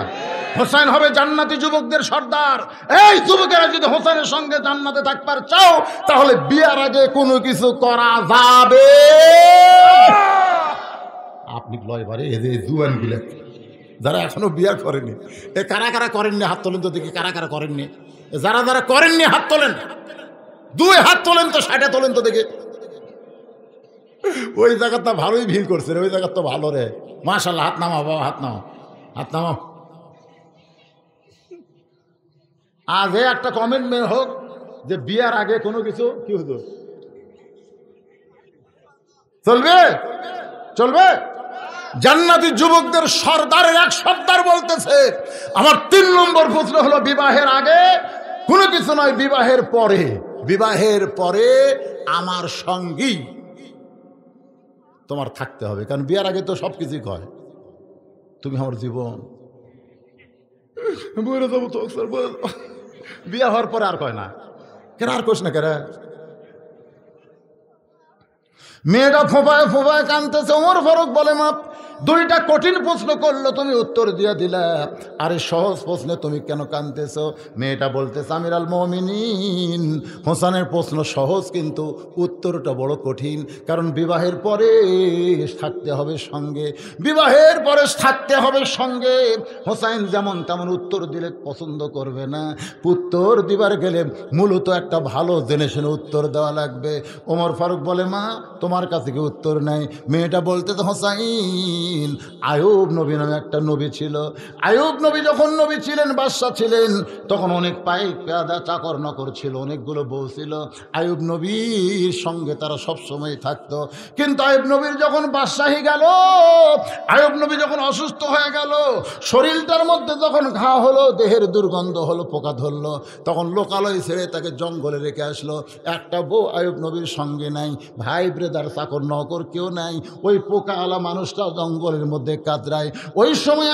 হোসেন হবে জান্নাতি যুবকদের সর্দার। এই যুবকেরা যদি হোসেনের সঙ্গে জান্নাতে থাকবার চাও, তাহলে বিয়ার আগে কোনো কিছু করা যাবে। আপনি লয়বারে এই জুয়ান গুলা যারা এখনো বিয়া করেনি, এ কারা কারা করেননি হাত তোলেন তো দেখি। কারা কারা করেননি? যারা যারা করেননি হাত তোলেন, 2 হাত তোলেন তো, 60 তোলেন তো দেখি। ওই জায়গাটা ভালোই ভিড় করছে রে, ওই জায়গা তো ভালো রে, মাশাআল্লাহ। হাত নামাও বাবা, হাত নামাও, হাত নামাও। আজ একটা কমেন্টমেন্ট হোক যে বিয়ার আগে কোনো কিছু কি হতো, চলবে? চলবে? জান্নাতি যুবকদের সর্দারের এক সর্দার বলতেছে, আমার 3 নম্বর প্রশ্ন হলো বিবাহের আগে কোনো কিছু নয়, বিবাহের পরে। বিবাহের পরে আমার সঙ্গী তোমার থাকতে হবে, কারণ বিয়ার আগে তো সবকিছুই কয় তুমি আমার জীবন। বলে যাবো তো, বিয়া হওয়ার পরে আর কয় না। কেন আর কোস না কেন? মেয়েটা ফোপায় ফোপায় কানতেছে। ওমর ফারুক বলে, মা 2টা কঠিন প্রশ্ন করলো, তুমি উত্তর দিয়ে দিলা, আরে সহজ প্রশ্নে তুমি কেন কানতেছ? মেয়েটা বলতেছে, আমিরুল মুমিনিন, হোসেনের প্রশ্ন সহজ কিন্তু উত্তরটা বড় কঠিন, কারণ বিবাহের পরে থাকতে হবে সঙ্গে, বিবাহের পরে থাকতে হবে সঙ্গে। হোসেন যেমন তেমন উত্তর দিলে পছন্দ করবে না। উত্তর দিবার গেলে মূলত একটা ভালো জেনে শুনে উত্তর দেওয়া লাগবে। ওমর ফারুক বলে, মা তোমার কাছে কি উত্তর নাই? মেয়েটা বলতেছে, হোসাইন, আয়ুব নবী নামে একটা নবী ছিল। আয়ুব নবী যখন নবী ছিলেন, বাদশা ছিলেন, তখন অনেক পাইক পেয়াদা চাকর নকর ছিল, অনেকগুলো বউ ছিল। আয়ুব নবীর সঙ্গে তারা সবসময় থাকতো। কিন্তু আয়ুব নবীর যখন বাদশাহী গেল, আয়ুব নবী যখন অসুস্থ হয়ে গেল, শরীরটার মধ্যে যখন ঘা হলো, দেহের দুর্গন্ধ হলো, পোকা ধরলো, তখন লোকালয় ছেড়ে তাকে জঙ্গলে রেখে আসলো। একটা বউ আয়ুব নবীর সঙ্গে নাই। ভাই ব্রেদার আর চাকর নকর কেউ নাই। ওই পোকাওয়ালা মানুষটা জঙ্গলের মধ্যে কাতরায়। ওই সময়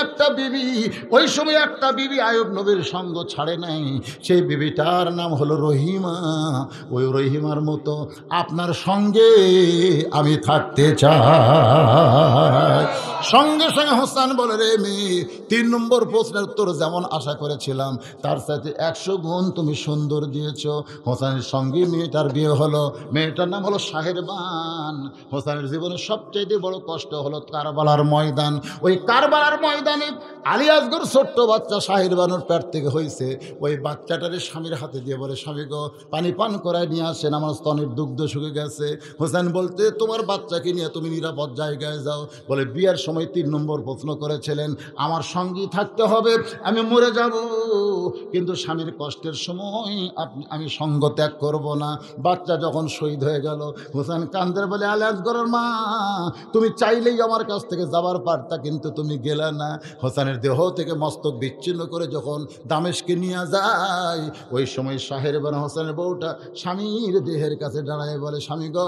একটা বিবি আয়ুব নবীর সঙ্গ ছাড়ে নাই। সেই বিবিটার নাম হলো রহিমা। ওই রহিমার মতো আপনার সঙ্গে আমি থাকতে চাই। সঙ্গে সঙ্গে হোসেন বলে, রে মেয়ে, 3 নম্বর প্রশ্নের উত্তর যেমন আশা করেছিলাম তার সাথে 100 গুণ তুমি সুন্দর দিয়েছ। হোসেনের সঙ্গে মেয়েটার বিয়ে হলো। মেয়েটার নাম হলো শাহেরবান। হোসেনের জীবনের সবচেয়ে বড় কষ্ট হলো কারবালার ময়দান। ওই কারবালার ময়দানে আলী আসগর ছোট্ট বাচ্চা শাহেরবানুর পেট থেকে হয়েছে। ওই বাচ্চাটারে স্বামীর হাতে দিয়ে বলে, স্বামী গো, পানি পান করায় নিয়ে আসেন, আমার স্তনের দুগ্ধ শুকে গেছে। হোসেন বলতে, তোমার বাচ্চাকে নিয়ে তুমি নিরাপদ জায়গায় যাও। বলে, বিয়ের সময় 3 নম্বর প্রশ্ন করেছিলেন আমার সঙ্গী থাকতে হবে, আমি মরে যাব, কিন্তু স্বামীর কষ্টের সময় আমি সঙ্গ ত্যাগ করব না। বাচ্চা যখন শহীদ হয়ে গেল, হোসেন কান্দের বলে, আলী আসগরের মা, তুমি চাইলেই আমার কাছ থেকে যাবার পারতা, কিন্তু তুমি গেলে না। হোসেনের দেহ থেকে মস্তক বিচ্ছিন্ন করে যখন দামেশকে নিয়ে যায়, ওই সময় শাহেরবান হোসেনের বউটা স্বামীর দেহের কাছে দাঁড়ায় বলে, স্বামী গো,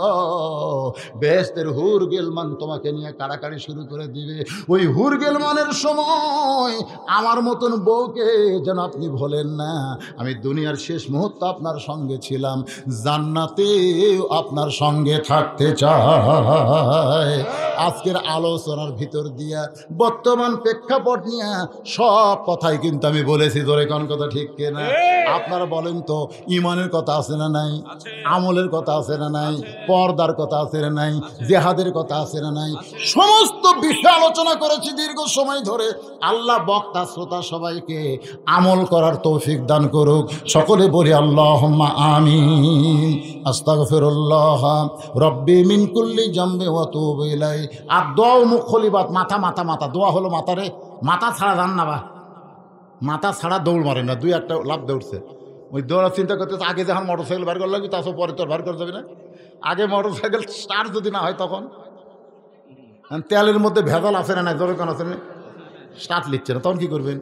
বেহেশতের হুর গেলমান তোমাকে নিয়ে কাড়াকাড়ি শুরু করে দিবে। ওই হুর গেলমানের সময় আমার মতন বউকে যেন আপনি ভোলেন না। আমি দুনিয়ার শেষ মুহূর্ত আপনার সঙ্গে ছিলাম, জান্নাতে আপনার সঙ্গে থাকতে চাই। আজকের আলোচনার ভিতর দিয়া বর্তমান প্রেক্ষাপট নিয়ে সব কথাই কিন্তু আমি বলেছি। ধরে কোন কথা ঠিক কিনা? আপনারা বলেন তো, ইমানের কথা আছে না নাই? আমলের কথা আছে না নাই? পর্দার কথা আছে না নাই? জেহাদের কথা আছে না নাই? সমস্ত বিষয় আলোচনা করেছি দীর্ঘ সময় ধরে। আল্লাহ বক্তা শ্রোতা সবাইকে আমল করার তৌফিক দান করুক। সকলে বলি আল্লাহুম্মা আমিন। আস্তাগফিরুল্লাহ রব্বি মিন কুল্লি জামবি ওয়া তুবু ইলাইহি। আর দোয়া মুখলিবাত, মাথা মাথা মাথা দোয়া হলো মাথারে, মাথা ছাড়া যান না, বা মাথা ছাড়া দৌড় মারে না। 2-1টা লাভ দৌড়ছে। ওই দৌড়া চিন্তা করতে আগে যখন মোটরসাইকেল বার করা লাগবে, তারপর পরে তো বার করা যাবে না। আগে মোটরসাইকেল স্টার্ট যদি না হয়, তখন তেলের মধ্যে ভেজাল আছে না নাই, জোরে কেন আছে না, স্টার্ট লিখছে না, তখন কি করবেন?